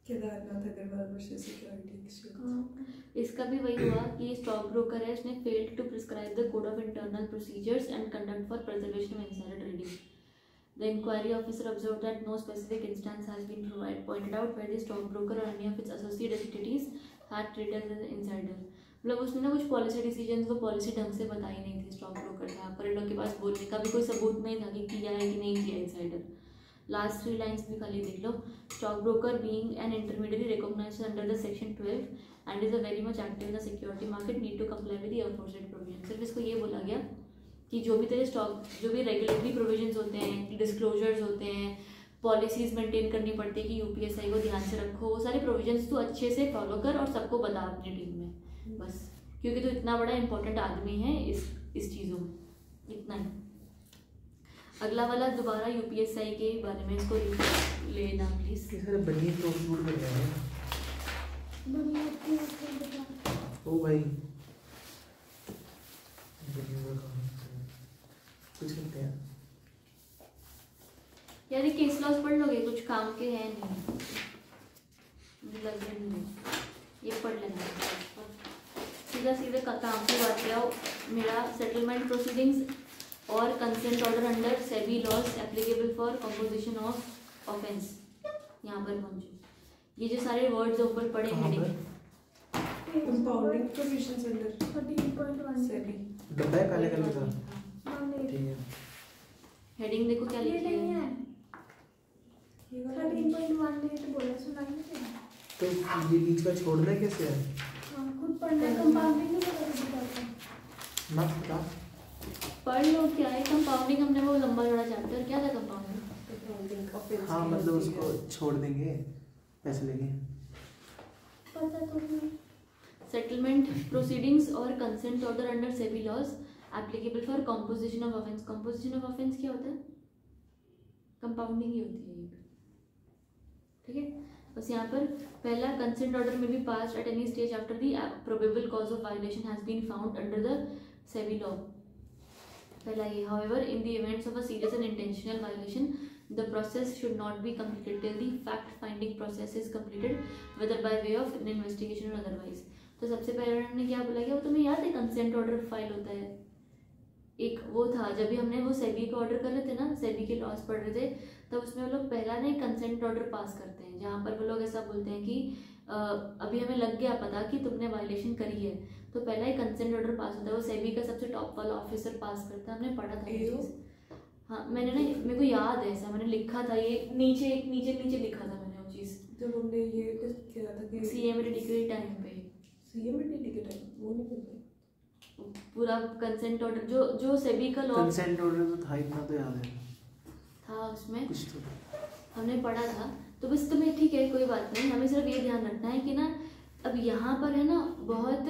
Kedarnath Agarwal versus security exchange. इसका भी वही हुआ कि स्टॉक ब्रोकर है, इसने failed to prescribe the code of internal procedures and conduct for preservation of insider trading. The inquiry officer observed that no specific instance has been pointed out where the stockbroker or any of its associate entities had traded as an insider. मतलब उसने ना कुछ policy decisions को policy ढंग से बताई नहीं थी स्टॉक ब्रोकर था, पर इन लोग के पास बोलने का भी कोई सबूत नहीं था कि किया है कि नहीं किया इंसाइडर. लास्ट 3 लाइन्स भी खाली देख लो. Stock broker being an intermediary recognised under the section 12 and is a very much active in the security market need to comply with the aforesaid provision. सिर्फ इसको ये बोला गया कि जो भी तेरे स्टॉक, जो भी रेगुलेटरी प्रोविजंस होते हैं, डिस्क्लोजर्स होते हैं, पॉलिसीज मेंटेन करनी पड़ती है कि यूपीएसआई को ध्यान से रखो, वो सारे प्रोविजंस तू अच्छे से फॉलो कर और सबको बता अपनी टीम में, बस. क्योंकि तू इतना बड़ा इंपॉर्टेंट आदमी है इस चीज़ों में, इतना ही. अगला वाला दोबारा यूपीएसआई के बारे में इसको लेना प्लीज. सर बनिए तो शूट कर रहे हैं ओ भाई, कुछ करते हैं यार. ये केस लॉस पढ़ लोगे, कुछ काम के हैं नहीं, मुझे लग रहा नहीं. ये पढ़ लेना, सीधा सीधे काम की बात पे आओ. मेरा सेटलमेंट प्रोसीडिंग्स और consent order under SEBI laws applicable for composition of offence, यहाँ पर पहुँचो. ये जो सारे वर्ड्स ऊपर पढ़े heading, compounding provisions under 13.1 SEBI. डब्बा है काले कलर का, ठीक है. हेडिंग देखो क्या ये लिखी नहीं है. है. 13.18 बोला, सुना नहीं तेरा? तो ये बीच का छोड़ना कैसे है? हाँ, खुद पढ़ना है. कंपाउंडिंग नहीं पता किसी बात का. मत बता. पढ़ लो क्या है कंपाउंडिंग. हमने वो लंबा चौड़ा चैप्टर क्या था कंपाउंडिंग. Compounding offence. हाँ मतलब उसको छोड़ देंगे पैसे लेके. पता तो नहीं. सेटलमेंट प्रोसीडिंग्स और consent order under SEBI laws applicable for composition of offence. Composition of offence क्या होता है? कंपाउंडिंग ही होती है ये, ठीक है. बस यहाँ पर पहला, कंसेंट ऑर्डर में भी pass at any stage after the probable cause of violation has been found under the SEBI law. पहला ये, however in the events of a serious and intentional violation the process should not be completed till the fact finding process is completed, whether by way of an investigation or otherwise. तो सबसे पहले उन्होंने क्या बोला कि वो तुम्हें याद है कंसेंट ऑर्डर फाइल होता है एक, वो था जब भी हमने वो सेबी को ऑर्डर कर रहे थे ना, सेबी के लॉस पढ़ रहे थे, तब उसमें वो लोग पहला ना कंसेंट ऑर्डर पास करते हैं जहाँ पर वो लोग ऐसा बोलते हैं कि अभी हमें लग गया पता कि तुमने वायलेशन करी है, तो पहला ही कंसेंट ऑर्डर पास होता है. वो सेबी का सबसे टॉप वाला ऑफिसर पास करता है. हमने पढ़ा था ये चीज़. हाँ मैंने ना, मेरे को याद है ऐसा, मैंने लिखा था ये नीचे, एक नीचे लिखा था मैंने वो चीज़. जब हमने ये किया था कि सीएमडी के टाइम पे, सीएमडी के टाइम वो नहीं करते पूरा कंसेंट ऑर्डर जो सेबी का लॉ कंसेंट ऑर्डर तो था, इतना तो याद है था उसमें कुछ तो. हमने पढ़ा था. तो बस तुम्हें ठीक है कोई बात नहीं, हमें सिर्फ ये ध्यान रखना है कि ना अब यहाँ पर है ना बहुत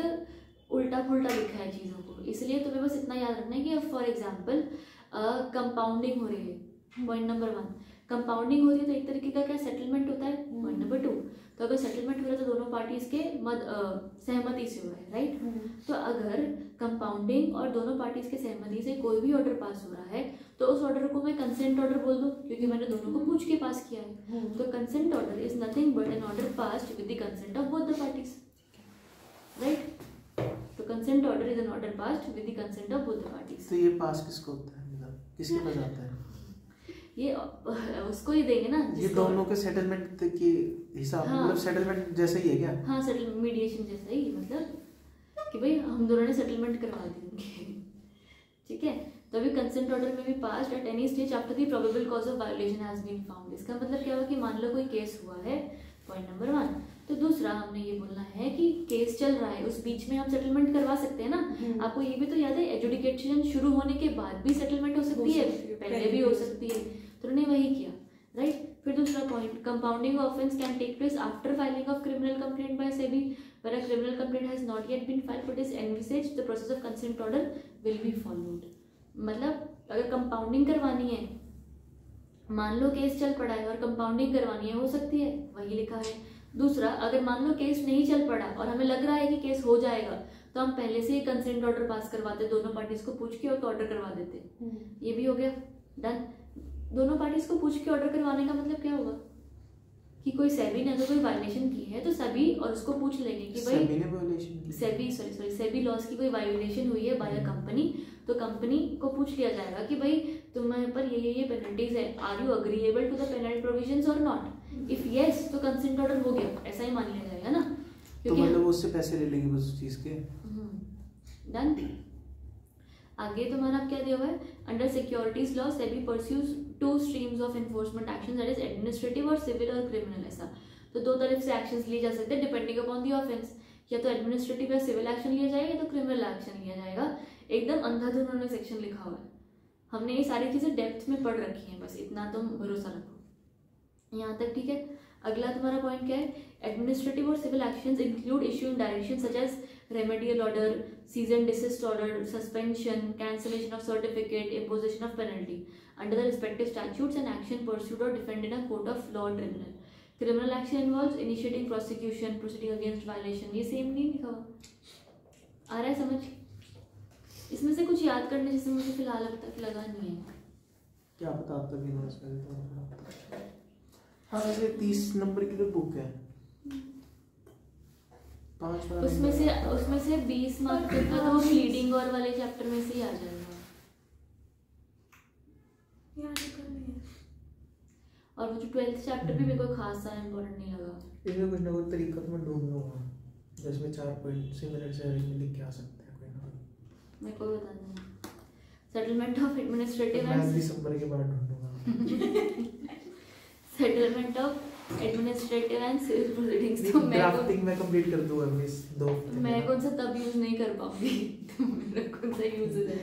उल्टा पुल्टा लिखा है चीज़ों को, इसलिए तुम्हें बस इतना याद रखना है कि अब फॉर एग्जाम्पल कंपाउंडिंग हो रही है. पॉइंट नंबर 1, कंपाउंडिंग हो रही है तो एक तरीके का क्या सेटलमेंट होता है. पॉइंट नंबर 2, तो अगर सेटलमेंट हो रहा है तो दोनों पार्टीज के सहमति से हुआ है, राइट. तो अगर कंपाउंडिंग और दोनों पार्टीज के सहमति से कोई भी ऑर्डर पास हो रहा है तो उस ऑर्डर को मैं कंसेंट ऑर्डर बोल दूं, क्योंकि मैंने दोनों को पूछ के पास किया है. तो consent order is nothing but an order passed with the consent of both the parties, right. तो consent order is an order passed with the consent of both the parties. तो ये पास किसको होता है, मतलब किसके पास आता है? ये उसको ही देंगे ना ये दोनों के सेटलमेंट के हिसाब हाँ। मतलब सेटलमेंट जैसा ही है क्या? हाँ सेटल मीडिएशन जैसा ही, मतलब कि भाई हम दोनों ने सेटलमेंट करवा देंगे। ठीक है, तो अभी कंसेंट ऑर्डर में भी pass at any stage after the probable cause of violation has been found. इसका मतलब क्या हुआ कि मान लो कोई केस हुआ है, पॉइंट नंबर 1। तो दूसरा हमने ये बोलना है कि केस चल रहा है, उस बीच में हम सेटलमेंट करवा सकते हैं ना। आपको ये भी तो याद है एजुडिकेशन शुरू होने के बाद भी सेटलमेंट हो सकती है, पहले भी हो सकती है, तो उन्होंने वही किया, राइट। फिर दूसरा point, compounding offence can take place after filing of criminal complaint by SEBI where a criminal complaint has not yet been filed but is envisaged the process of consent order will be followed। मतलब अगर compounding करवानी है, मान लो case चल पड़ा है और compounding करवानी है, हो सकती है, वही लिखा है। दूसरा, अगर मान लो केस नहीं चल पड़ा और हमें लग रहा है कि केस हो जाएगा, तो हम पहले से ही कंसेंट ऑर्डर पास करवाते, दोनों पार्टीज को पूछ के और ऑर्डर करवा देते। ये भी हो गया, डन। दोनों पार्टीज को पूछ के ऑर्डर करवाने का मतलब क्या होगा कि कोई सेबी ने अगर कोई वायलेशन की है तो सभी और उसको पूछ लेंगे कि भाई सेबी ने वायलेशन की, सेबी लॉस की कोई वायलेशन हुई है बाय अ कंपनी, तो कंपनी को पूछ लिया जाएगा कि भाई तुम्हारे पर ये पेनल्टीज है, are you agreeable to the penalty provisions और नॉट। इफ यस तो कंसेंट ऑर्डर हो गया, ऐसा ही मान लिया जाएगा ना, तो मतलब उससे पैसे ले लेंगे बस उस चीज के। डन। आगे तुम्हारा क्या दिया हुआ है, under securities law SEBI pursues 2 streams of enforcement action, that is administrative और सिविल और क्रिमिनल। ऐसा तो 2 तरफ से एक्शंस लिए जा सकते हैं डिपेंडिंग अपॉन द ऑफेंस, या तो एडमिनिस्ट्रेटिव या सिविल एक्शन लिया जाएगा या तो क्रिमिनल एक्शन लिया जाएगा। एकदम अंधाधुन उन्होंने सेक्शन लिखा हुआ है, हमने ये सारी चीजें डेप्थ में पढ़ रखी हैं, बस इतना तुम भरोसा रखो यहाँ तक, ठीक है। अगला तुम्हारा पॉइंट क्या है, एडमिनिस्ट्रेटिव और civil actions include issuing direction such as remedial order, cease and desist order, suspension, cancellation of certificate, imposition of penalty under the respective statutes and action pursued or defended in a court of law or tribunal. Criminal action involves initiating prosecution, proceeding against violation। ये same नहीं लिखा हुआ, आ रहा है समझ? इसमें से कुछ याद करने जैसे मुझे फिलहाल अब तक लगा नहीं है। क्या पता अब तक इन उसमें। हाँ वैसे 30 नंबर की तो बुक है, 5 वाला उसमें से 20 मार्क का तो प्लीडिंग और वाले चैप्टर में से ही आ जाएगा, और वो जो 12th चैप्टर भी मेरे को खासा इम्पोर्टेंट नहीं लगा। इसमें कुछ ना कुछ तरीका तो मैं ढूंढ लूंगा, जिसमें 4 पॉइंट सिमिलर से लिख के आ सकते हैं, कोई ना कोई मेरे को भी बता देना। सेटलमेंट ऑफ एडमिनिस्ट्रेटिव मैं दिसंबर के बाद ढूंढूंगा। Settlement of administrative and civil proceedings, तो ड्राफ्टिंग में कंप्लीट कर दूंगा मैं इस 2 हफ्ते में। मैं कौन सा तब यूज नहीं कर पाऊंगी, तो मेरा कौन सा यूज है?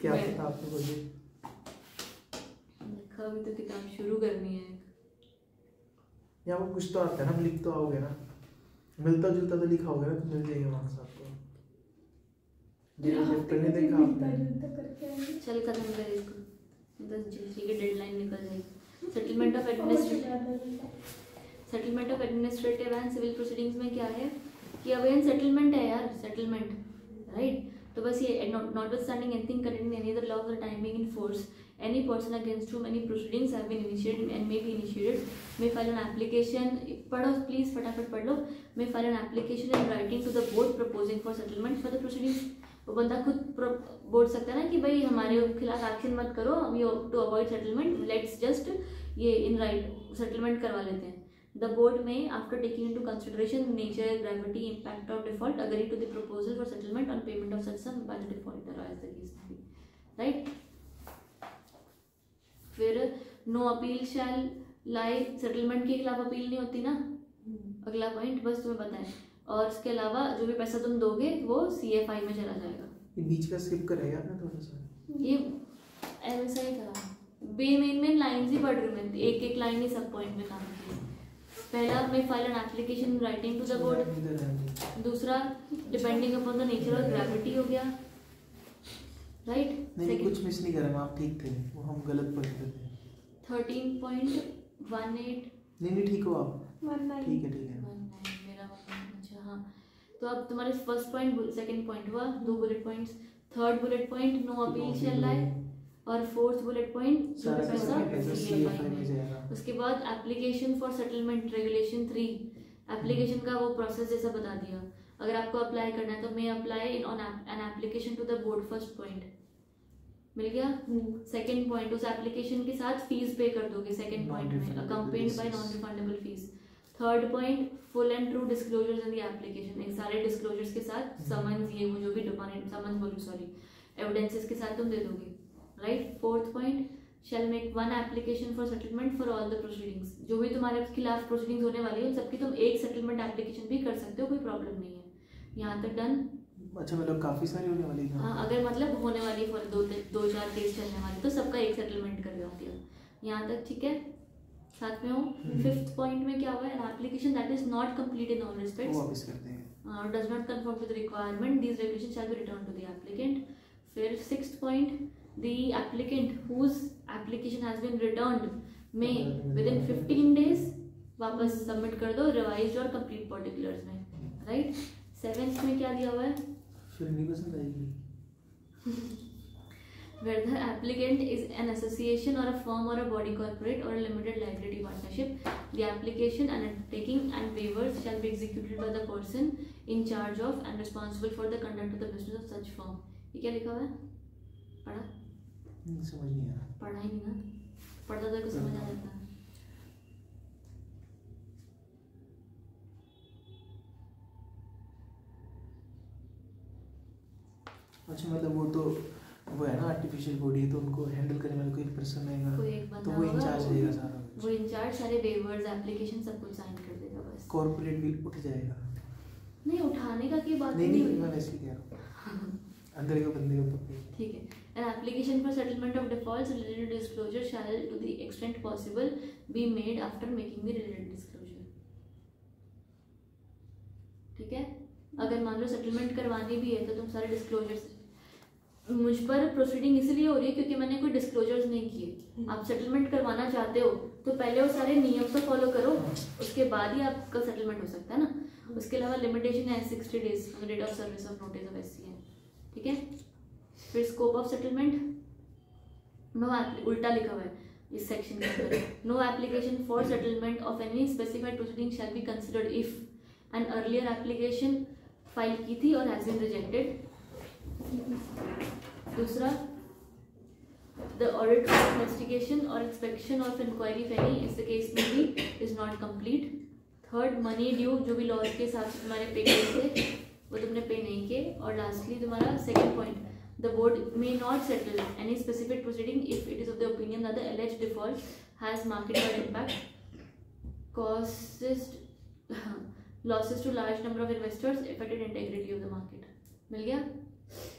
क्या पता आपको बोलिए। देखा, अभी तो किताब शुरू करनी है। या वो कुछ तो आता है ना, लिख तो आओगे ना, मिलता जुलता तो लिखा होगा ना, तो मिल जाएगा मार्क्स आपको। चैप्टर ने देखा आपने, चल खत्म कर इसको, 10 जुलाई की डेडलाइन निकल जाएगी। Settlement of administrative and civil proceedings में क्या है कि अब ये सेटलमेंट है यार, सेटलमेंट, राइट। तो बस ये notwithstanding anything containing in any other law of the time being in force, any person against whom any proceedings have been initiated and may be initiated may file an application, पढ़ो please फटाफट पढ़ लो, may file an application in writing to the board proposing for settlement for the proceedings। वो बंदा खुद बोल सकता है ना कि भाई हमारे खिलाफ एक्शन मत करो, to avoid settlement let's just ये इन राइट सेटलमेंट करवा लेते हैं। The board may, after taking into consideration the nature, gravity, impact of default, agree to the proposal for settlement on payment of such sum by the defaulter as the case may be, right। फिर no appeal shall लाई, settlement के खिलाफ appeal नहीं होती ना, अगला point बस तुम्हें पता है। और इसके अलावा जो भी पैसा तुम दोगे वो CFI में चला जाएगा। ये बीच का स्किप करेगा ना थोड़ा सा, ये ऐसा ही था, मेन लाइंस ही पढ़ रही मैं, एक लाइन ही सब पॉइंट में काम किया। पहला मैं file an application writing to the board, दूसरा डिपेंडिंग अपॉन द नेचर और ग्रेविटी हो गया, राइट। नहीं कुछ मिस नहीं करेंगे, आप ठीक थे, वो हम गलत पढ़ रहे थे। 13.18 नहीं ठीक हो आप, 19 ठीक है 19 मेरा, अच्छा हाँ। तो अब तुम्हारे फर्स्ट पॉइंट, सेकंड पॉइंट हुआ, 2 bullet points. Third bullet point no appeal shall lie, और फोर्थ बुलेट पॉइंट जो भी पैसा CFI में। उसके बाद application for settlement regulation 3, application का वो प्रोसेस जैसा बता दिया। अगर आपको अप्लाई करना है तो मैं apply on an application to the board, first point, मिल गया। सेकंड पॉइंट, उस एप्लीकेशन के साथ फीस पे कर दोगे सेकंड पॉइंट में, accompanied by non refundable fees. Third point, full and true disclosures in the application, इन सारे डिस्क्लोजर्स के साथ समन्स, ये वो जो भी डिपेंडेंट समन्स बोलूं सॉरी एविडेंसेस के साथ तुम दे दोगे, right. Fourth point, shall make one application for settlement for all the proceedings, जो भी तुम्हारे खिलाफ प्रोसीडिंग्स होने वाली है उन सबकी तुम एक सेटलमेंट एप्लीकेशन भी कर सकते हो, कोई प्रॉब्लम नहीं है। यहाँ तक डन। अच्छा मतलब काफी सारी होने वाली है। हाँ, अगर मतलब होने वाली फॉर दो चार केस चलने वाली तो सबका एक सेटलमेंट कर दिया। यहाँ तक ठीक है, साथ में हो। फिफ्थ पॉइंट में क्या हुआ है, an application that is not complete in all respects वो वापस करते हैं, does not confirm to the requirement, these regulation shall be return to the applicant. फिर sixth point, the applicant whose application has been returned में within 15 days वापस submit कर दो revised और कंप्लीट पर्टिकुलर्स में, राइट। सेवेंथ में क्या दिया हुआ है, फिर नहीं पसंद आएगी। where the applicant is an association or a firm or a body corporate or a limited liability partnership, the application and undertaking and waivers shall be executed by the person in charge of and responsible for the conduct of the business of such firm। ये क्या लिखा हुआ है, पढ़ा? समझ नहीं आ रहा। पढ़ा ही नहीं ना, पढ़ता तो समझ आ जाता है। अच्छा मतलब वो है ना आर्टिफिशियल बॉडी है, तो उनको हैंडल करने वाला कोई पर्सन रहेगा, कोई एक बंदा तो वो इंचार्ज रहेगा सारा, वो इंचार्ज सारे वेवर्स एप्लीकेशन सब कुछ साइन कर देगा बस। कॉर्पोरेट बिल उठ जाएगा। नहीं, उठाने का की बात नहीं मैं वैसे ही कह रहा हूँ, अंदर के बंदे को पकड़। ठीक है, an application for settlement of defaults related to disclosure shall to the extent possible be made after making the related disclosure। ठीक है, अगर मान लो सेटलमेंट करवानी भी है तो तुम सारे डिस्क्लोजर्स, मुझ पर प्रोसीडिंग इसलिए हो रही है क्योंकि मैंने कोई डिस्क्लोजर्स नहीं किए। आप सेटलमेंट करवाना चाहते हो तो पहले वो सारे नियम तो फॉलो करो, उसके बाद ही आपका सेटलमेंट हो सकता है ना। उसके अलावा लिमिटेशन है 60 days on the date of service of notice of SCN। ठीक है, फिर स्कोप ऑफ सेटलमेंट, नो उल्टा लिखा हुआ है इस सेक्शन के अंदर, no application for settlement of any specified proceeding shall be considered if an earlier application file की थी और हैज बीन रिजेक्टेड। दूसरा, द ऑडिट ऑफ इन्वेस्टिगेशन और inspection of inquiry if any is the case में भी is not complete. Third, money due, जो भी laws के हिसाब से तुम्हारे पे किए थे वो तुमने पे नहीं किए। और लास्टली तुम्हारा second point, the board may not settle any specific proceeding if it is of the opinion that the alleged default has market wide impact, causes losses to large number of investors, affected integrity of the market. मिल गया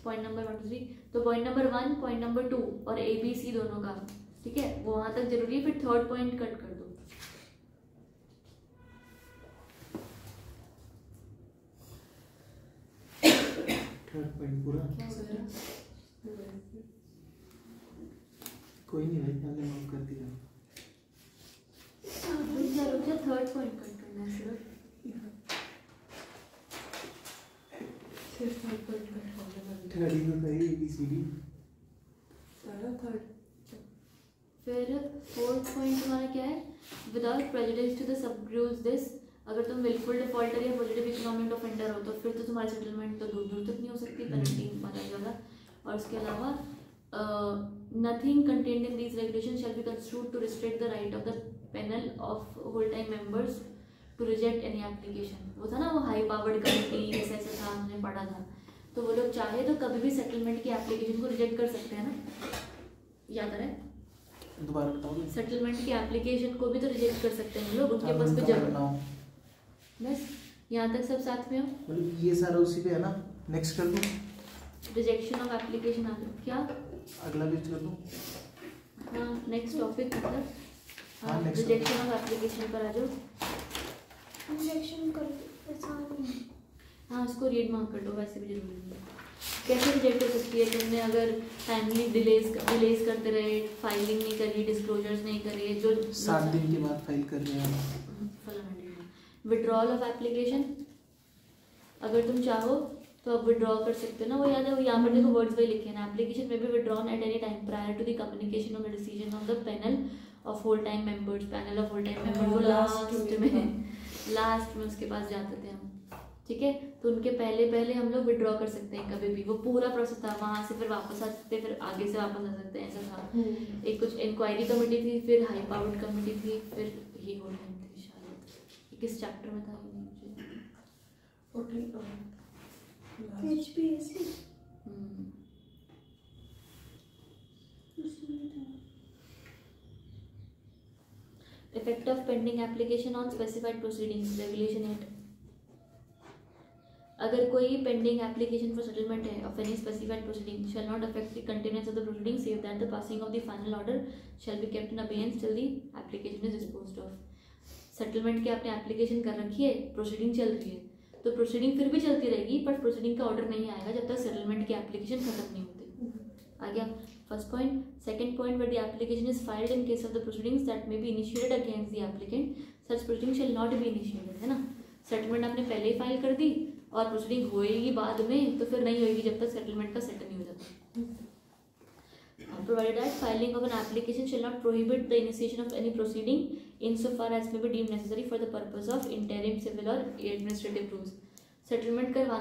point number 1 2 3। तो point number 1, point number 2 और ABC दोनों का, ठीक है, वो वहां तक जरूरी है। फिर थर्ड पॉइंट कट कर दो। थर्ड पॉइंट पूरा क्या हो गया? कोई नहीं भाई, आगे माफ कर दिया। रुक जा, थर्ड पॉइंट कट करना है सिर्फ। थर्ड पॉइंट कट होने वाली थर्ड ही तो सही ABCD सारा थर्ड। फिर फोर्थ पॉइंट तुम्हारा क्या है, without prejudice to the subrules this, अगर तुम विलफुल डिफॉल्टर या पॉजिटिव इकोनॉमिक ऑफेंडर हो तो फिर तो तुम्हारी सेटलमेंट तो दूर दूर तक नहीं हो सकती, पेनल्टी माना जाएगा। और उसके अलावा nothing contained in these regulation shall be construed to restrict the right of the panel of whole time members to reject any application. वो था ना वो हाई पावर्ड कमिटी, ऐसा ऐसा था, हमने पढ़ा था। तो वो लोग चाहे तो कभी भी सेटलमेंट की एप्लीकेशन को रिजेक्ट कर सकते हैं ना, याद आ रहा है? दोबारा बताओ। सेटलमेंट की एप्लीकेशन को भी तो रिजेक्ट कर सकते हैं लोग, उनके पास भी जब बस यहाँ तक सब साथ में हो। मतलब ये सारा उसी पे है ना, नेक्स्ट कर दूँ। रिजेक्शन ऑफ एप्लीकेशन आ गया क्या? अगला पेज कर दूँ। हाँ, नेक्स्ट टॉपिक मतलब हाँ, next रिजेक्शन ऑफ एप्लीकेशन पर आ जाओ। रिजेक्शन कर ऐसा नहीं। हाँ, उसको रीड मार्क कर दो, वैसे भी जरूरी नहीं है। कैसे रिजेक्ट हो सकती है? तुमने अगर टाइमली डिलेज करते रहे, फाइलिंग नहीं करी, डिस्क्लोजर्स नहीं करे, जो 7 दिन के बाद फाइल कर रहे हैं। विड्रॉल ऑफ एप्लीकेशन, अगर तुम चाहो तो अब विड्रॉ कर सकते हो ना, वो याद है, वो यहाँ पर देखो वर्ड्स वही लिखे हैं, एप्लीकेशन में भी withdrawn at any time prior to the communication of the decision of the panel of whole time members. Panel of whole time members वो लास्ट में उसके पास जाते थे हम, ठीक है। तो उनके पहले पहले हम लोग विड्रॉ कर सकते हैं कभी भी, वो पूरा प्रोसेस था, वहाँ से फिर वापस आ सकते हैं, फिर आगे से वापस आ सकते हैं, ऐसा था। एक कुछ इंक्वायरी कमेटी थी, फिर हाई पावर्ड कमेटी थी, फिर ये हो टाइम थी शायद। किस चैप्टर में था ये मुझे? HPSC effect of pending application on specified proceedings, regulation 8। अगर कोई पेंडिंग एप्लीकेशन फॉर सेटलमेंट है of any specified proceeding shall not affect the continuance of the proceeding save that the passing of the final order shall be kept in abeyance till the application is disposed of. Settlement की आपने application कर रखी है, proceeding चल रही है, तो proceeding फिर भी चलती रहेगी, बट प्रोसीडिंग का ऑर्डर नहीं आएगा जब तक सेटलमेंट की एप्लीकेशन खत्म नहीं होती। आ गया first point. Second point, when the application is filed in case of the proceedings that may be initiated against the applicant such proceeding shall not be initiated, है ना। सेटलमेंट आपने पहले ही फाइल कर दी और प्रोसीडिंग होएगी बाद में, तो फिर नहीं होएगी जब तक सेटलमेंट का सेटल नहीं हो जाता। Provided that filing of an application shall not prohibit the initiation of any proceeding insofar as may be deemed necessary for the purpose of interim civil or administrative rules। Settlement करवा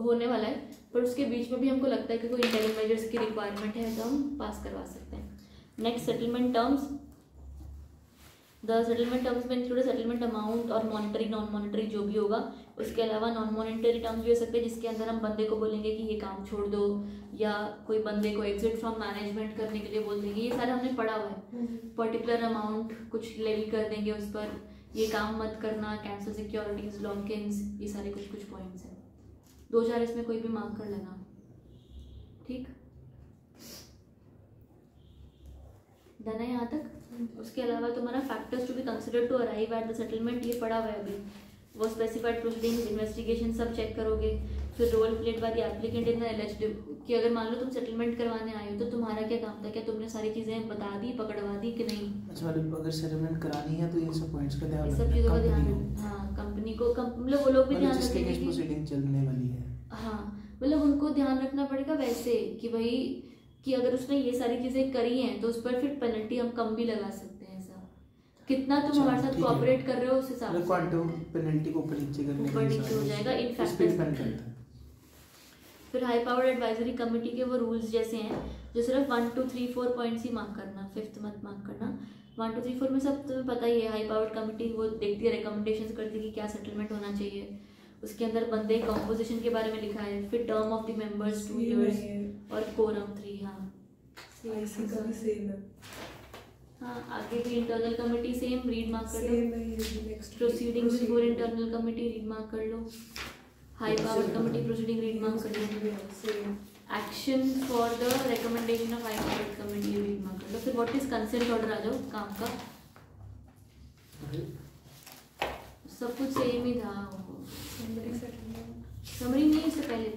होने वाला है, पर उसके बीच में भी हमको लगता है कि कोई इंटरिम मेजर्स की रिक्वायरमेंट है तो हम पास करवा सकते हैं। Next, settlement terms. The settlement terms में इंक्लूड सेटलमेंट अमाउंट और मॉनिटरी नॉन मॉनिटरी जो भी होगा। उसके अलावा नॉन मॉनिटरी टर्म्स भी हो सकते हैं जिसके अंदर हम बंदे को बोलेंगे कि ये काम छोड़ दो, या कोई बंदे को एग्जिट फ्रॉम मैनेजमेंट करने के लिए बोल देंगे। ये सारा हमने पढ़ा हुआ है। पर्टिकुलर अमाउंट कुछ लेवी कर देंगे उस पर, ये काम मत करना, कैंसिल सिक्योरिटीज, लॉक-इन्स, ये सारे कुछ कुछ पॉइंट्स हैं। 2-4 इसमें कोई भी मार्क कर लेना, ठीक। डन है यहाँ तक। उसके अलावा तुम्हारा factors to be considered to arrive at the settlement, ये पढ़ा हुआ है अभी। वो स्पेसिफाइड प्रोसीडिंग्स, इन्वेस्टिगेशन सब चेक करोगे। फिर role played by the applicant in the eligible, कि अगर मान लो तुम सेटलमेंट करवाने आए हो तो तुम्हारा क्या काम था, क्या तुमने सारी चीज़ें बता दी, पकड़वा दी कि नहीं। अच्छा, अगर सेटलमेंट करानी है तो ये सब पॉइंट्स का ध्यान ये रखना सब है, चीज़ों का कंपनी ध्यान, को। हाँ कंपनी को, मतलब वो लोग भी ध्यान जिसके रखेंगे केस कि प्रोसीडिंग चलने वाली है। हाँ, मतलब उनको ध्यान रखना पड़ेगा वैसे कि भाई कि अगर उसने ये सारी चीज़ें करी हैं तो उस पर फिर पेनल्टी हम कम भी लगा सकते हैं। ऐसा कितना तुम अच्छा, हमारे साथ ठीक है। कोऑपरेट कर रहे हो उस हिसाब से क्वांटम पेनल्टी को ऊपर नीचे करने ऊपर नीचे हो जाएगा इन इस पे फैक्टर्स। डिपेंड करता है। फिर हाई पावर्ड एडवाइजरी कमेटी के वो रूल्स जैसे हैं जो सिर्फ 1, 2, 3, 4 पॉइंट्स ही मार्क करना, 5th मत मार्क करना। 1, 2, 3, 4 में सब तुम्हें पता ही है। हाई पावर्ड कमेटी वो देखती है, रिकमेंडेशंस करती है कि क्या सेटलमेंट होना चाहिए। उसके अंदर बंदे कंपोजिशन के बारे में लिखा है, फिर term of the members 2 years और कोरम 3। हाँ CIC का भी सेम है। हाँ, आगे भी internal committee same, read mark कर लो। सेम है ये next proceedings before internal committee, read mark कर लो। High powered committee proceeding, read mark कर लो। Same action for the recommendation of high powered committee, read mark कर लो। फिर व्हाट इज कंसेंट ऑर्डर, आ जाओ काम का। सब कुछ सेम ही था। समरी नहीं, इससे पहले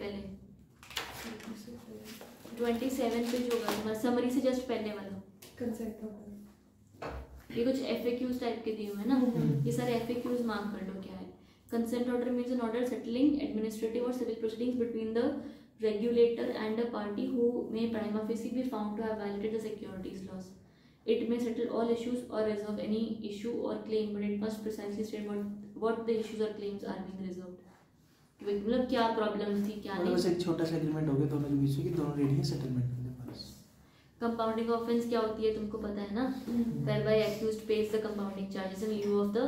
27 पेज होगा तुम्हारा, समरी से जस्ट पहले वाला। कंसेंट ऑर्डर ये कुछ FAQs टाइप के दिए हुए हैं ना, ये सारे FAQs मार्क कर लो क्या है। Consent order means an order settling administrative और civil proceedings between the regulator and a party who may prima facie be found to have violated the securities laws. It may settle all issues or resolve any issue or claim, but it must precisely state what the issues or claims are being resolved. मतलब क्या problem थी क्या नहीं। बस एक छोटा सा agreement हो गया दोनों के बीच में कि दोनों रेडी हैं सेटलमेंट के लिए बस। कंपाउंडिंग ऑफेंस क्या होती है तुमको पता है ना, whereby accused pays the compounding charges in lieu of the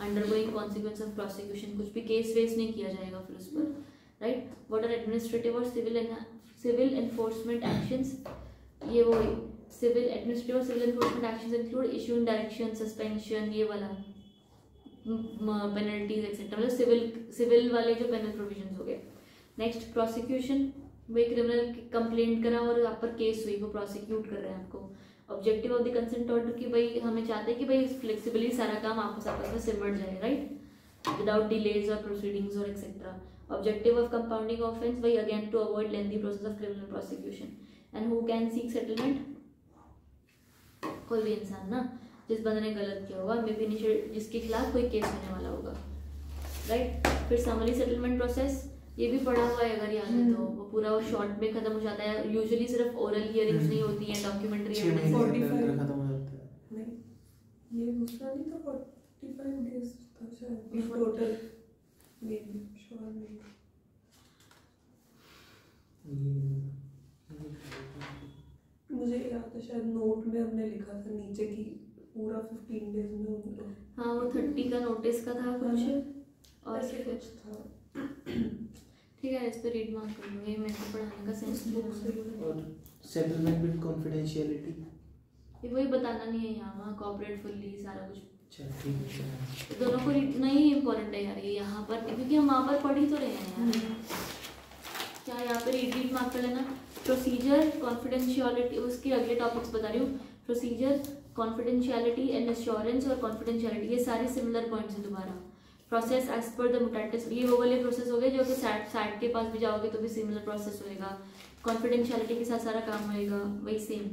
undergoing consequence of prosecution। कुछ भी केस वेस नहीं किया जाएगा फिर उस पर, राइट। व्हाट आर एडमिनिस्ट्रेटिव और सिविल एनफोर्समेंट एक्शंस, ये वो सिविल एडमिनिस्ट्रेटिव और civil enforcement actions include issuing direction, suspension, ये वाला पेनल्टीज एक्सेट्रा, मतलब सिविल वाले जो पेनल प्रोविजंस हो गए। नेक्स्ट प्रोसिक्यूशन, वो एक क्रिमिनल कंप्लेंट करा और आप पर केस हुई, वो प्रोसिक्यूट कर रहे हैं आपको। Objective of the consent order कि भाई हमें चाहते हैं कि भाई फ्लेक्सिबली सारा काम आपस में सिमट जाए, राइट, विदाउट डिलेज और प्रोसीडिंग्स और etcetera. Objective of compounding offense, वही again to avoid lengthy process of criminal prosecution. And who can seek settlement? कोई भी इंसान ना, जिस बंदे ने गलत किया होगा, मे बी जिसके खिलाफ कोई केस होने वाला होगा, राइट। फिर समरी सेटलमेंट प्रोसेस, ये भी पढ़ा हुआ है अगर याद है तो, वो पूरा वो शॉर्ट में खत्म हो जाता है। यूजुअली सिर्फ ओरल हियरिंग्स नहीं होती हैं, डॉक्यूमेंटरी एविडेंस खत्म हो जाता है। नहीं, ये दूसरा नहीं था, 45 days था शायद टोटल, मे बी श्योर नहीं। मुझे याद है शायद नोट में हमने लिखा था नीचे की पूरा 15 डेज में उनको। हाँ वो 30 का नोटिस का था कुछ और ऐसे फिर कुछ था। ठीक है, इस पे रीड मार्क कर लो, ये मेरे को पढ़ाने का सेंस बुक से और सेटलमेंट विद कॉन्फिडेंशियलिटी, ये वही बताना नहीं है यहाँ, वहाँ कॉर्पोरेट फुल्ली सारा कुछ अच्छा ठीक है। दोनों को नहीं इम्पोर्टेंट है यार ये यहाँ पर, क्योंकि हम वहाँ पर पढ़ ही तो रहे हैं यार। क्या यहाँ पे रीड मार्क कर लेना। प्रोसीजर, कॉन्फिडेंशियलिटी, उसके अगले टॉपिक्स बता रही हूँ। प्रोसीजर, कॉन्फिडेंशियलिटी एंड एश्योरेंस और कॉन्फिडेंशियलिटी, ये सारे सिमिलर पॉइंट्स हैं दोबारा। प्रोसेस एज पर द मुटेंटिस, ये वो वाले प्रोसेस हो गए जो कि साइट के पास भी जाओगे तो भी सिमिलर प्रोसेस होएगा। कॉन्फिडेंशियलिटी के साथ सारा काम होएगा वही सेम।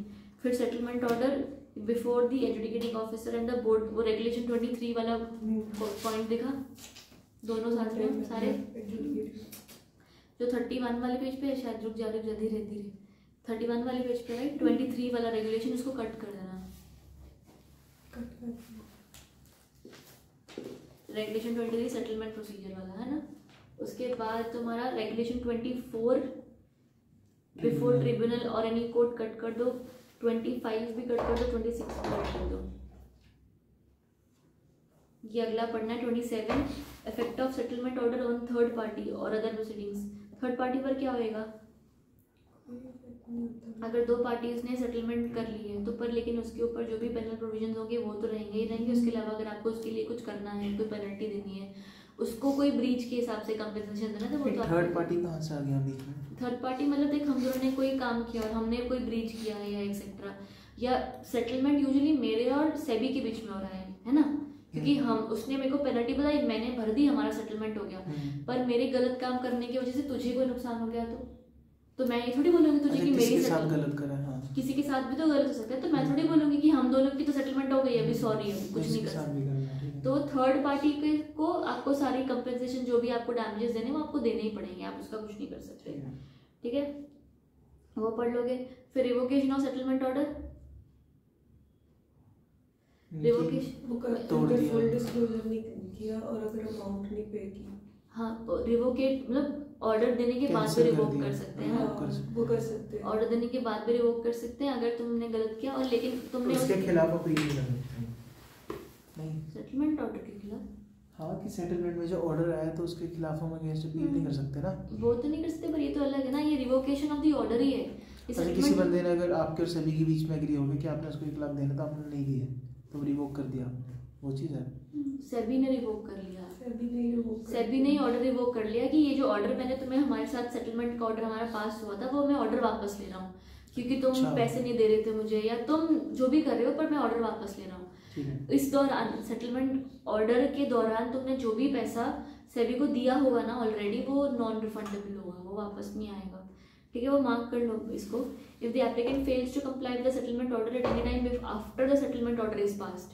फिर settlement order before the adjudicating officer and the board, वो रेगुलेशन 23 वाला पॉइंट देखा, दोनों साथ में सारे जो 31 वाले पेज पे है, शायद रुक जा धीरे धीरे 31 वाले पेज पे राइट, 23 वाला रेगुलेशन, उसको कट कर देना। रेगुलेशन 23 सेटलमेंट प्रोसीजर वाला है ना। उसके बाद तुम्हारा रेगुलेशन 24 बिफोर ट्रिब्यूनल और एनी कोर्ट कट कर दो, 25 भी कट कर दो, 26 भी कट कर दो। ये अगला पढ़ना है 27 effect of settlement order on third party और अदर प्रोसीडिंग्स। थर्ड पार्टी पर क्या होएगा, अगर दो पार्टीज ने सेटलमेंट कर ली है तो पर लेकिन उसके ऊपर जो भी पेनल प्रोविजंस होंगे वो तो रहेंगे ही रहेंगे। उसके अलावा अगर आपको उसके लिए कुछ करना है, कोई पेनल्टी देनी है, उसको कोई ब्रीच के हिसाब से कंपनसेशन देना, तो वो तो थर्ड पार्टी कहाँ से आ गया बीच में? थर्ड पार्टी मतलब देख, हम दोनों ने कोई काम किया और हमने कोई ब्रीच किया है या एक्सेट्रा, या सेटलमेंट यूजुअली मेरे और सेबी के बीच में हो रहा है ना, क्योंकि हम उसने मेरे को पेनल्टी बताई, मैंने भर दी, हमारा सेटलमेंट हो गया। पर मेरे गलत काम करने की वजह से तुझे कोई नुकसान हो गया तो मैं ये थोड़ी बोलूंगी तुझे कि मेरी साथ गलत करा है। हाँ। किसी के साथ भी तो गलत हो सकता है, तो मैं थोड़ी बोलूंगी कि हम दोनों की तो सेटलमेंट हो गई अभी, सॉरी अभी कुछ नहीं कर सकते। तो थर्ड पार्टी को आपको सारी कंपेंसेशन जो भी आपको डैमेजेस देने वो आपको देने ही पड़ेंगे, आप उसका कुछ नहीं कर सकते। ठीक है, वो पढ़ लोगे। फिर revocation of settlement order, revocation full disclosure नहीं किया और अगर अमाउंट नहीं पे की, हाँ रिवोकेट मतलब ऑर्डर देने के बाद भी रिवोक कर सकते हैं, वो कर सकते हैं। ऑर्डर देने के बाद भी रिवोक कर सकते हैं अगर तुमने गलत किया और लेकिन तुमने उसके खिलाफ अपील नहीं कर सकते। नहीं, सेटलमेंट ऑर्डर के खिलाफ, हाँ कि सेटलमेंट में जो ऑर्डर आया तो उसके खिलाफ हम अगेंस्ट अपील नहीं कर सकते ना। वो तो नहीं कर सकते, पर ये तो अलग है ना, ये रिवोकेशन ऑफ द ऑर्डर ही है। अच्छा, किसी बंदे ने अगर आपके और सभी के बीच में एग्री हो गया कि आपने उसको 1 लाख देना था, आपने नहीं दिए तो रिवोक कर दिया आपने, वो चीज़ है। सेबी ने रिवोक कर लिया, सेबी ने ऑर्डर रिवोक कर लिया कि ये जो ऑर्डर मैंने तुम्हें हमारे साथ सेटलमेंट का ऑर्डर हमारा पास हुआ था वो मैं ऑर्डर वापस ले रहा हूँ, क्योंकि तुम पैसे नहीं दे रहे थे मुझे या तुम जो भी कर रहे हो, पर मैं ऑर्डर वापस ले रहा हूँ। इस दौरान सेटलमेंट ऑर्डर के दौरान तुमने जो भी पैसा सेबी को दिया होगा ना ऑलरेडी, वो नॉन रिफंडेबल होगा, वो वापस नहीं आएगा। ठीक है, वो मार्क कर लो इसको। If the applicant fails to comply with the settlement order at any time after the settlement order is passed,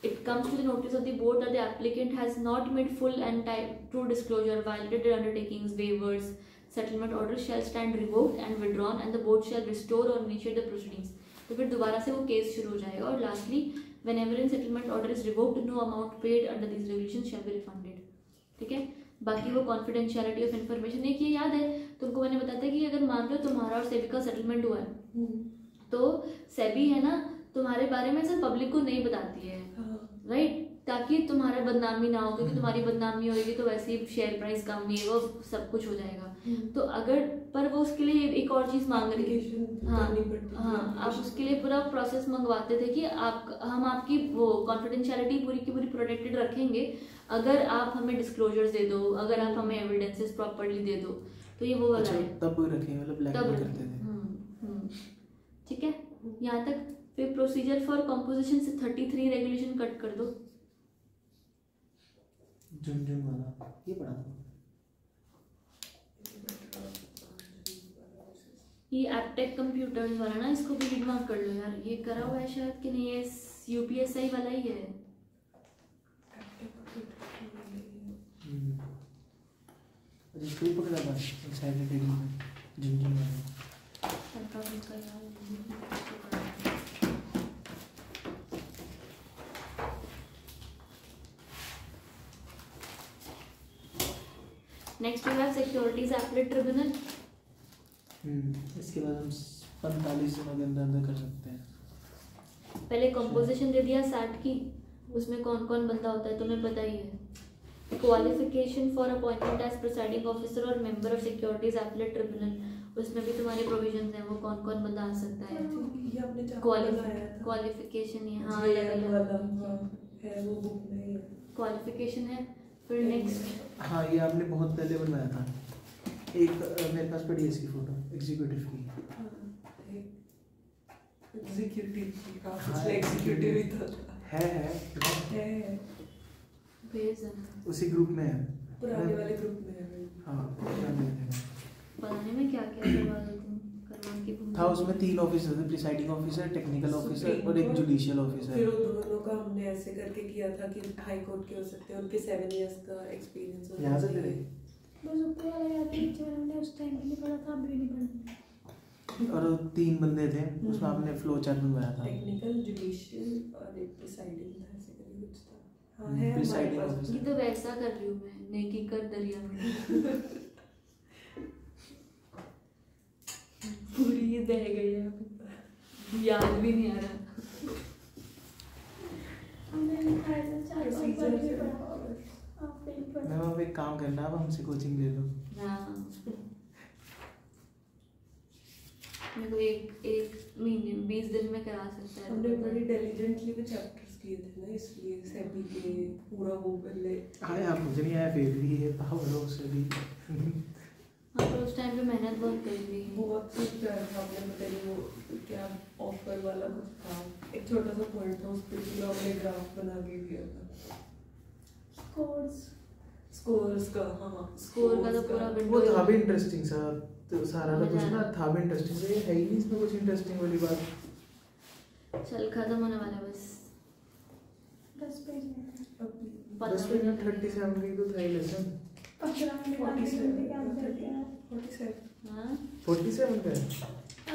it comes to the notice of the board that the applicant has not made full and true disclosure, violated their undertakings, waivers, settlement order shall stand revoked and withdrawn and the board shall restore or initiate the proceedings। तो फिर दोबारा से वो case शुरू हो जाएगा। और lastly whenever in settlement order is revoked, no amount paid under these regulations shall be refunded। ठीक है, बाकी वो कॉन्फिडेंशियलिटी ऑफ इन्फॉर्मेशन, एक ये याद है तुमको मैंने बताया था कि अगर मान लो तुम्हारा और सेबी का सेटलमेंट हुआ है तो सेबी है ना तुम्हारे बारे में सिर्फ पब्लिक को नहीं बताती है, राइट, ताकि तुम्हारा बदनामी ना हो, क्योंकि तुम्हारी बदनामी होगी तो वैसे ही शेयर प्राइस कम नहीं है, वो सब कुछ हो जाएगा। तो अगर पर वो उसके लिए एक और चीज़ मांग रही है, हाँ आप उसके लिए पूरा प्रोसेस मंगवाते थे कि हम आपकी वो कॉन्फिडेंशियलिटी पूरी की पूरी प्रोटेक्टेड रखेंगे अगर आप हमें डिस्क्लोजर्स दे दो, अगर आप हमें एविडेंसेस प्रॉपर्ली दे दो, तो ये वो वाला है। तब रखेंगे, मतलब ब्लैकमेल करते थे। ठीक है, यहाँ तक। फिर प्रोसीजर फॉर कंपोजिशन से 33 रेगुलेशन कट कर दो, झुनझुन वाला ये पढ़ा दो। ये एप्टेक कंप्यूटर्स वाला ना, इसको भी रीड मार्क कर लो यार, ये करा हुआ है शायद कि नहीं, ये यूपीएसआई वाला ही है। इसको भी पकड़ा था साइड रीडिंग में, Jhunjhunwala. Next we have securities appellate tribunal. इसके बाद हम 45 दिनों के अंदर अंदर कर सकते हैं। पहले कंपोजिशन दे दिया सैट की, उसमें कौन कौन बंदा होता है तुम्हें पता ही है। Qualification for appointment as presiding officer और member of securities appellate tribunal, उसमें भी तुम्हारे प्रोविजंस हैं, वो कौन कौन बंदा आ सकता है। ये आपने जहाँ क्वालिफिकेशन ही हाँ ये अलग वाला, अलग हाँ, है वो बुक में ही है। क्वालिफिकेशन है। फिर नेक्स्ट हाँ ये आपने बहुत पहले बनवाया था एक, मेरे पास पड़ी है इसकी फोटो एग्जीक्यूटिव की। एग्जीक्यूटिव की काफी हाँ, एग्जीक्यूटिव ही था। है भेज देना। उसी ग्रुप में है। पुराने वाले ग्रुप में है। हाँ पुराने में है। बनाने में क्या क्या करवा दो तुम करवा के भूल था उसमें 3 ऑफिसर थे, प्रिसाइडिंग ऑफिसर, टेक्निकल ऑफिसर और एक जुडिशियल ऑफिसर। फिर उन दोनों का हमने ऐसे करके किया था कि हाई कोर्ट के हो सकते हैं, उनके 7 इयर्स का एक्सपीरियंस हो। यहाँ से तेरे बस ऊपर वाला याद है, नीचे वाला हमने उस टाइम पे नहीं पढ़ा था, अभी नहीं पढ़ा। और 3 बंदे थे, उसमें आपने फ्लो चार्ट बनवाया था। टेक्निकल, जुडिशियल और एक प्रिसाइडिंग था, ऐसे करके कुछ था। हाँ है प्रिसाइडिंग हमारे पास। ये तो वैसा कर रही हूँ मैं, नेकी कर दरिया में पूरी ये बह गई है अभी, याद भी नहीं आ रहा। हमने लिखा है 4-5 बार भी पढ़ा, आप नहीं पढ़ा। मैम अब एक काम करना, अब हमसे कोचिंग ले लो। हाँ मेरे को एक महीने 20 दिन में करा सकता है। हमने बड़ी डिलीजेंटली वो चैप्टर्स किए थे ना, इसलिए सेबी के पूरा वो कर ले। आया मुझे नहीं आया, फिर भी ये पावर ऑफ सेबी। हाँ पर उस टाइम पे मेहनत बहुत करी थी। बहुत कुछ किया था हमने, पता नहीं वो क्या ऑफर वाला कुछ था, एक छोटा सा पॉइंट था, उस पर पूरा हमने ग्राफ बना के दिया था। स्कोर्स का, हाँ स्कोर का तो पूरा वो विंडो था भी इंटरेस्टिंग सा, तो सारा का कुछ ना था भी इंटरेस्टिंग, ये है ही नहीं इसमें कुछ इंटरेस्टिंग वाली बात। चल खत्म होने वाला है बस 10 पेज में 10 मिनट 37 की तो था ही लेसन। 15 मिनट आधे घंटे का आंसर क्या है? 47। हाँ 47 का है।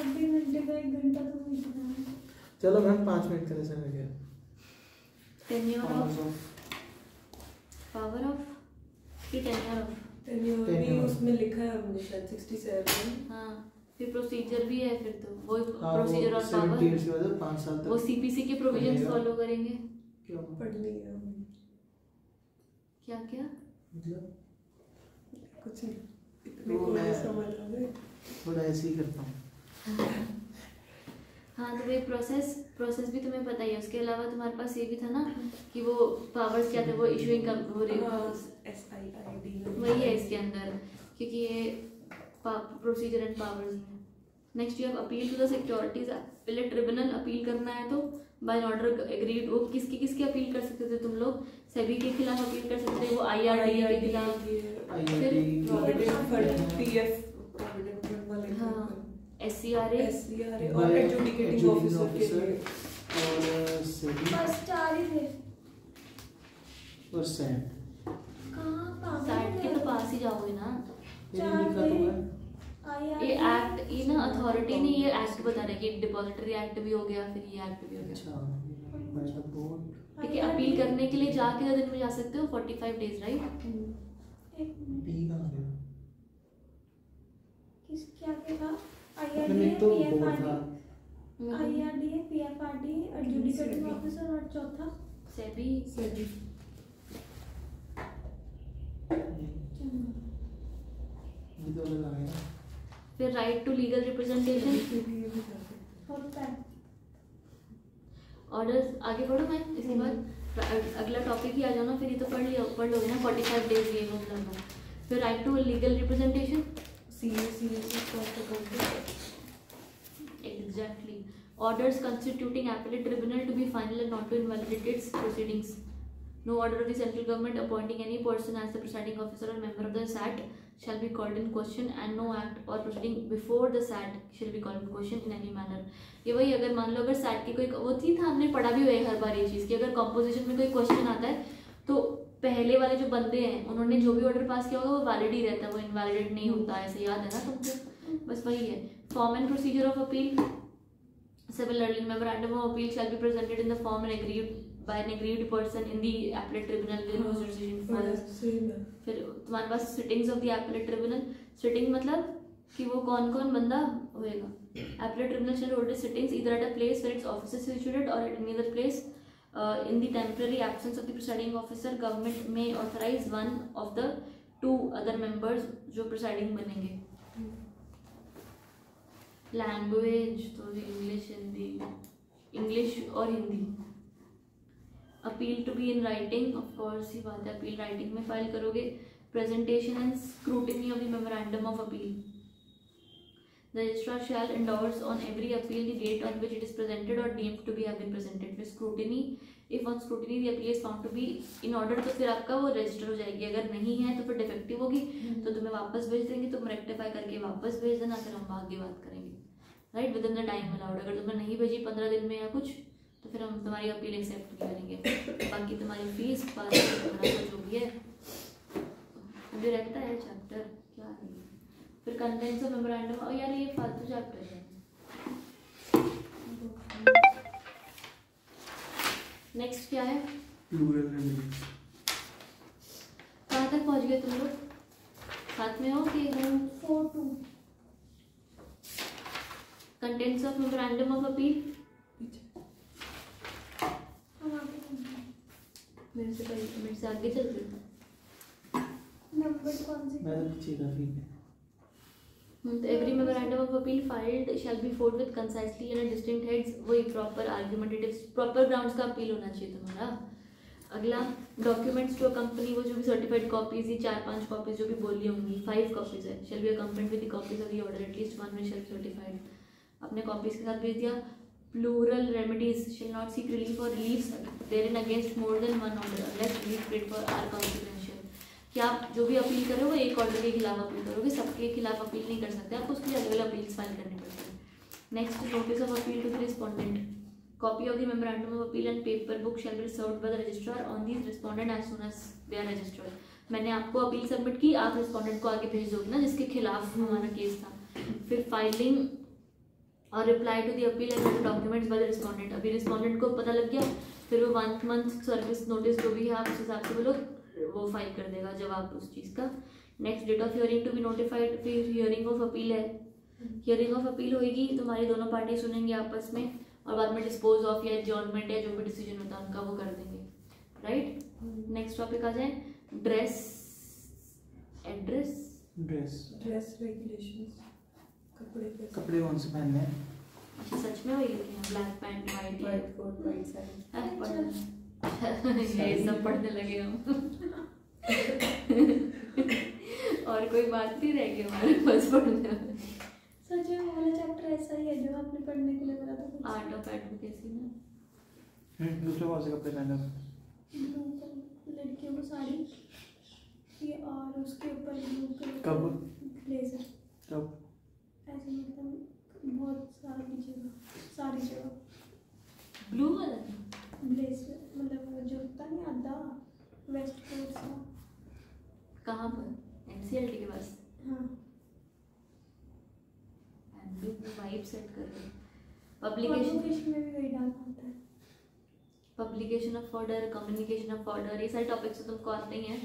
आधे घंटे का 1 घंटा तो मुझे पता है। चलो मैम 5 मिनट का लेसन हो गया। टेन्योर ऑफ पावर ऑफ की टेन्योर ऑफ भी उसमें लिखा है हमने शायद 67। हाँ फिर प्रोसीजर भी है, फिर तो वो हाँ, प्रोसीजर और 78 से पावर 5 साल तक वो सीपीसी के प्रोविजंस बनेगा। फॉलो करेंगे। क्या पढ़नी है हमें। क्या क्या मतलब कुछ नहीं, इतने वो को मैं- समझ आ गए। थोड़ा ऐसे ही करता हूँ। हाँ तो वही प्रोसेस भी तुम्हें पता ही है। उसके अलावा तुम्हारे पास ये भी था ना कि वो पावर्स क्या थे, वो इशूइंग SIID वही है इसके अंदर, क्योंकि ये प्रोसीजर एंड पावर्स में। Next you have appeal to the securities appellate tribunal. Appeal करना है तो बाय ऑर्डर एग्रीड, वो किसकी अपील कर सकते थे तुम लोग? सेबी के खिलाफ अपील कर सकते थे, वो IRD के खिलाफ, provident fund, PF provident fund वाले, हाँ SCRA और एडजुडिकेटिंग ऑफिसर के लिए। और सेबी बस 4 ही थे। और सैट। कहाँ साइड के तो पास ही जाओगे ना। ये लिखा तो है। ये एक्ट, ये ना अथॉरिटी ने ये एक्ट बता रहा है कि डिपॉजिटरी एक्ट भी हो गया, फिर ये एक्ट भी हो गया। अच्छा मैं तो बहुत ठीक है, अपील करने के लिए जा कितने दिन में जा सकते हो? 45 डेज राइट। एक मिनट, डी कहाँ गया? क्या क्या था? मैंने IRD, तो PFRD, बहुत था। IRD, PFRD, एडजुडिकेटिंग ऑफिसर और चौथा सेबी। ये तो अलग आ गया। फिर राइट टू लीगल रिप्रेजेंटेशन, होता है। ऑर्डर्स। आगे बढ़ो मैं इसके बाद अगला टॉपिक ही आ जाओ ना, फिर ये तो पढ़ लोगे ना 45 डेज ये वो करना। फिर right to legal representation, exactly. Orders constituting appellate tribunal to be final and not to invalidate its proceedings. No order of the central government appointing any person as the presiding officer or member of the SAT shall be called in question, and no act or proceeding before the SAT shall be called in question in any manner. ये वही, अगर मान लो अगर SAT की कोई वो थी था, हमने पढ़ा भी हुआ है हर बार ये चीज़ कि अगर कंपोजिशन में कोई क्वेश्चन आता है तो पहले वाले जो बंदे हैं उन्होंने जो भी ऑर्डर पास किया होगा वो वैलिड ही रहता है, वो इनवैलिडेट नहीं होता। ऐसे याद है ना तुमको? बस वही है। Form and procedure of appeal, similarly memorandum of appeal shall be presented in the form and agreed by an aggrieved person in the appellate tribunal with no jurisdiction for. Same है। फिर तुम्हारे पास sittings of the appellate tribunal, sitting मतलब कि वो कौन कौन बंदा होएगा। appellate tribunal shall hold its sittings either at a place where its office is situated or at any other place. In the temporary absence of the presiding officer, government may authorize one of the two other members जो presiding बनेंगे। Language तो English Hindi, English और Hindi. Appeal to be in writing, of course ही बात है, appeal writing में file करोगे। Presentation and scrutiny of the memorandum of appeal, the registrar shall endorse on every appeal the date on which it is presented और deemed to be have been presented. फिर scrutiny, if on scrutiny the appeal is found to be in order, तो फिर आपका वो register हो जाएगी। अगर नहीं है तो फिर डिफेक्टिव होगी तो तुम्हें वापस भेज देंगे, तुम रेक्टिफाई करके वापस भेज देना, फिर हम आगे बात करेंगे। Right, with in the time allowed. अगर तुमने नहीं भेजी 15 दिन में या कुछ, तो फिर हम तुम्हारी अपील एक्सेप्ट नहीं करेंगे। बाकी तुम्हारी फीस पास जो भी है मुझे रहता है चैप्टर क्या है। फिर कंटेंट्स ऑफ मेमोरेंडम, और यार ये फालतू चैप्टर है। नेक्स्ट क्या है? Plural remedies. कहाँ तक पहुँच गए तुम लोग? साथ में हो कि हम 4-2 contents of memorandum of appeal? हम आगे बढ़ते हैं। मेरे से पहले, मेरे से आगे चल रही हूँ। नंबर कौन से? मैं तो पीछे था फिर। Every memorandum of appeal filed shall be forwarded with concisely and distinct heads, वही proper argumentative, proper grounds का अपील होना चाहिए तुम्हारा। अगला, डॉक्यूमेंट्स टू कंपनी, वो जो भी सर्टिफाइड कॉपीज ही 4-5 कॉपीज जो भी बोली होंगी, 5 कॉपीज है, shall be accompanied with the copies of the order, at least one which shall be certified। अपने कॉपीज के साथ भेज दिया। Plural remedies shall not seek relief or reliefs therein against more than one order unless relief prayed for are consequential। कि आप जो भी appeal करो वो एक ऑर्डर के खिलाफ अपील करोगे, सबके खिलाफ अपील नहीं कर सकते, आपको उसके लिए अलग अलग अपील्स फाइल करनी पड़ती है। नेक्स्ट, notice of appeal to the respondent, copy of the memorandum of appeal and paper book shall be served by the registrar on the respondent as soon as they are registered. मैंने आपको appeal submit की, आप respondent को आगे भेज दोगे ना जिसके खिलाफ हमारा केस था। फिर फाइलिंग और reply to the appeal and documents by the respondent. अभी रिस्पोंडेंट को पता लग गया, फिर वो 1 मंथ सर्विस नोटिस जो भी है आप उस हिसाब से वो लोग वो फाइल कर देगा जवाब उस चीज़ का। नेक्स्ट, date of hearing to be notified. फिर हियरिंग ऑफ अपील है, हियरिंग ऑफ अपील होगी, तुम्हारी दोनों पार्टी सुनेंगे आपस में और बाद में डिस्पोज ऑफ या एडजॉर्नमेंट या जो भी डिसीजन होता है उनका वो कर देंगे। राइट, नेक्स्ट टॉपिक आ जाए, ड्रेस एड्रेस ड्रेस रेगुलेशंस, कपड़े कैसे, कपड़े कौन से पहनने हैं? अच्छा, सच में वही लिखे हैं, black pant white white coat white sari. ये सब पढ़ने लगे हम। और कोई बात नहीं रह गई हमारे पास पढ़ने में। सच में वाला चैप्टर ऐसा ही है जो आपने पढ़ने के लिए बोला था। आर्ट ऑफ एडवोकेसी ना। दूसरे कौन से कपड़े पहने हैं? लड़कियों को साड़ी, ये और उसके ऊपर ब्लू कलर कब? ब्लेजर, कब? ऐसे मतलब बहुत सारी जगह, सारी जगह ब्लू वाला ब्लेजर, मतलब वो जो होता नहीं आधा वेस्ट कोट सा। कहाँ पर? एनसीएलटी के पास। हाँ, वाइब सेट कर रहे। पब्लिकेशन में भी वही डालना होता है। Publication of order, communication of order, ये सारे टॉपिक्स तो तुमको आते ही हैं।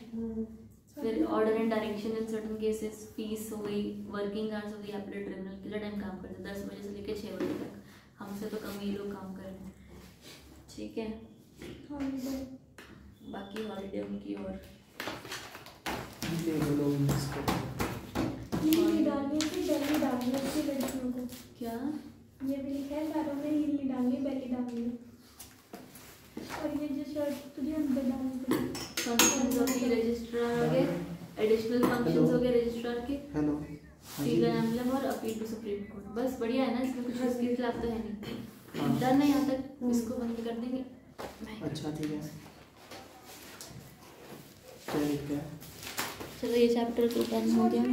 फिर order and direction in certain cases, fees हो गई, वर्किंग आवर्स हो गई, अपील ट्रिब्यूनल कितना टाइम काम करते हैं? 10 बजे से लेकर 6 बजे तक। हमसे तो कम ही लोग काम कर रहे हैं, ठीक है। बाकी हॉलीडे उनकी और ये लोग मिस करते हैं। हिल्ली डालनी थी, बेली डालनी थी लड़कियों को। क्या ये भी लिखा है पैरों में हिल्ली डालनी, बेली डालनी है। और ये जो शर्ट तुझे अंदर डालनी पड़ेगी। फंक्शंस हो गए रजिस्ट्रार हो गए, एडिशनल फंक्शंस हो गए रजिस्ट्रार के, हेलो, लीगल एम्बलम और अपील टू सुप्रीम कोर्ट। बस बढ़िया है ना, इसमें कुछ इसके खिलाफ तो है नहीं। डन है यहाँ तक, इसको बंद कर देंगे। अच्छा ठीक है, चलिए। चलो ये चैप्टर तो डन हो गया।